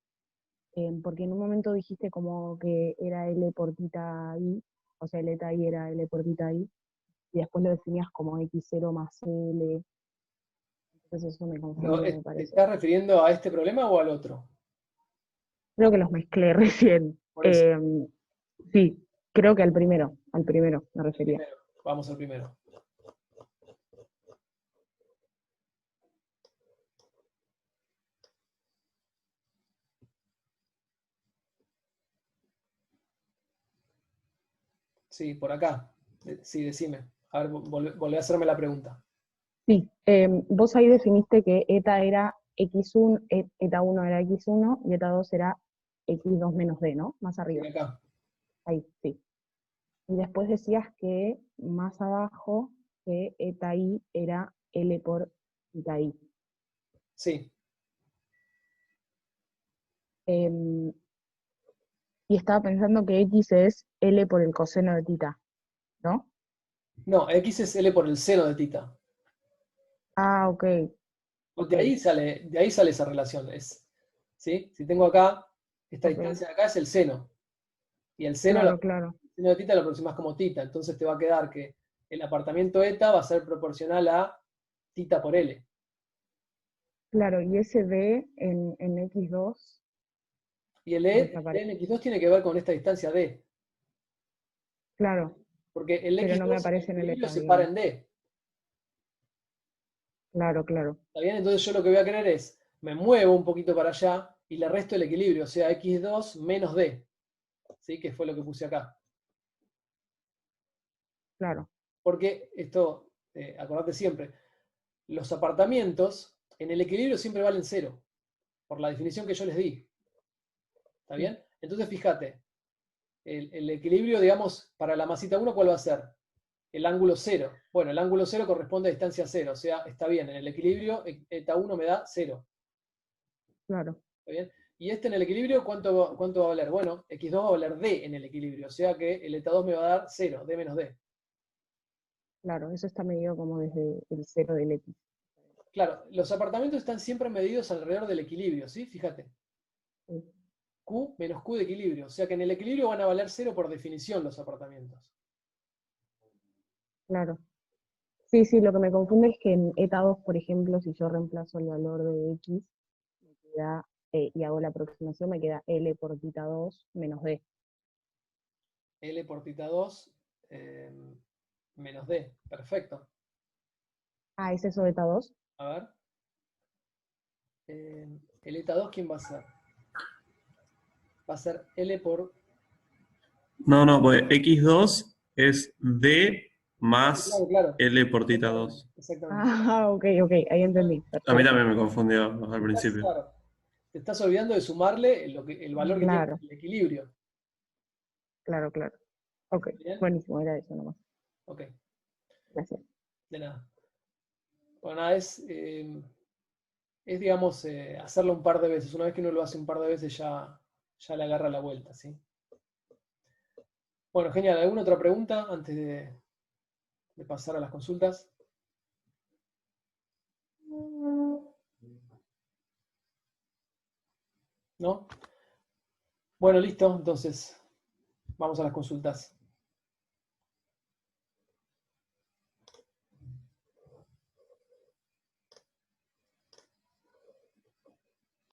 porque en un momento dijiste como que era L por tita I, o sea, el eta I era L por tita I, y después lo definías como X0 más L, entonces eso me No, confundió, me ¿te parece. estás refiriendo a este problema o al otro? Creo que los mezclé recién. Por eso. Sí, creo que al primero me refería. Primero. Vamos al primero. Sí, por acá. Sí, decime. A ver, volvé a hacerme la pregunta. Sí, vos ahí definiste que eta era X1, eta 1 era X1 y eta 2 era X2 menos D, ¿no? Más Sí, arriba. acá. Ahí, sí. Y después decías que más abajo que eta I era L por eta I. Sí. Em, y estaba pensando que X es L por el coseno de tita, ¿no? No, X es L por el seno de tita. Ah, ok, ok, De ahí sale esa relación. ¿Sí? Si tengo acá, esta ok. distancia de acá es el seno. Y el seno, Claro, claro. el seno de tita lo aproximas como tita. Entonces te va a quedar que el apartamento eta va a ser proporcional a tita por L. Claro, y ese D en X2 Y el E desaparece. en X2 tiene que ver con esta distancia D. Claro, Porque el pero no me X2 en el aparece en el equilibrio ETA, se para digamos. en D. Claro, claro. ¿Está bien? Entonces yo lo que voy a querer es, me muevo un poquito para allá y le resto el equilibrio, o sea, X2 menos D. ¿Sí? Que fue lo que puse acá. Claro, Porque esto, acordate siempre, los apartamentos en el equilibrio siempre valen cero, por la definición que yo les di. ¿Está sí, bien? Entonces fíjate, el equilibrio, digamos, para la masita 1, ¿cuál va a ser? El ángulo 0. Bueno, el ángulo 0 corresponde a distancia 0, o sea, está bien, en el equilibrio eta 1 me da 0. claro, ¿Está bien? Y este en el equilibrio, ¿cuánto va a valer? Bueno, X2 va a valer D en el equilibrio, o sea que el eta 2 me va a dar 0, D menos D. claro. Eso está medido como desde el cero del X. Claro, los apartamentos están siempre medidos alrededor del equilibrio, ¿sí? Fíjate. Sí, Q menos Q de equilibrio. O sea que en el equilibrio van a valer 0 por definición los apartamentos. claro. Sí, sí, lo que me confunde es que en eta 2, por ejemplo, si yo reemplazo el valor de X me queda, y hago la aproximación, me queda L por tita 2 menos D. L por tita 2 menos D. Perfecto. Ah, ¿es eso de eta 2? A ver. El eta 2, ¿quién va a ser? Va a ser L por... No, pues X2 es D más Claro, claro. L por tita 2. Exactamente. Ah, ok, ahí entendí. A mí Perfecto. también me confundió al principio. Claro, te estás olvidando de sumarle el valor que tiene Claro, el equilibrio. claro. Ok, ¿Bien? buenísimo, era eso nomás. Ok, Gracias. de nada. Bueno, nada, digamos, hacerlo un par de veces. Una vez que uno lo hace un par de veces ya le agarra la vuelta, ¿sí? Bueno, genial. ¿Alguna otra pregunta antes de pasar a las consultas? ¿No? Bueno, listo. Entonces, vamos a las consultas.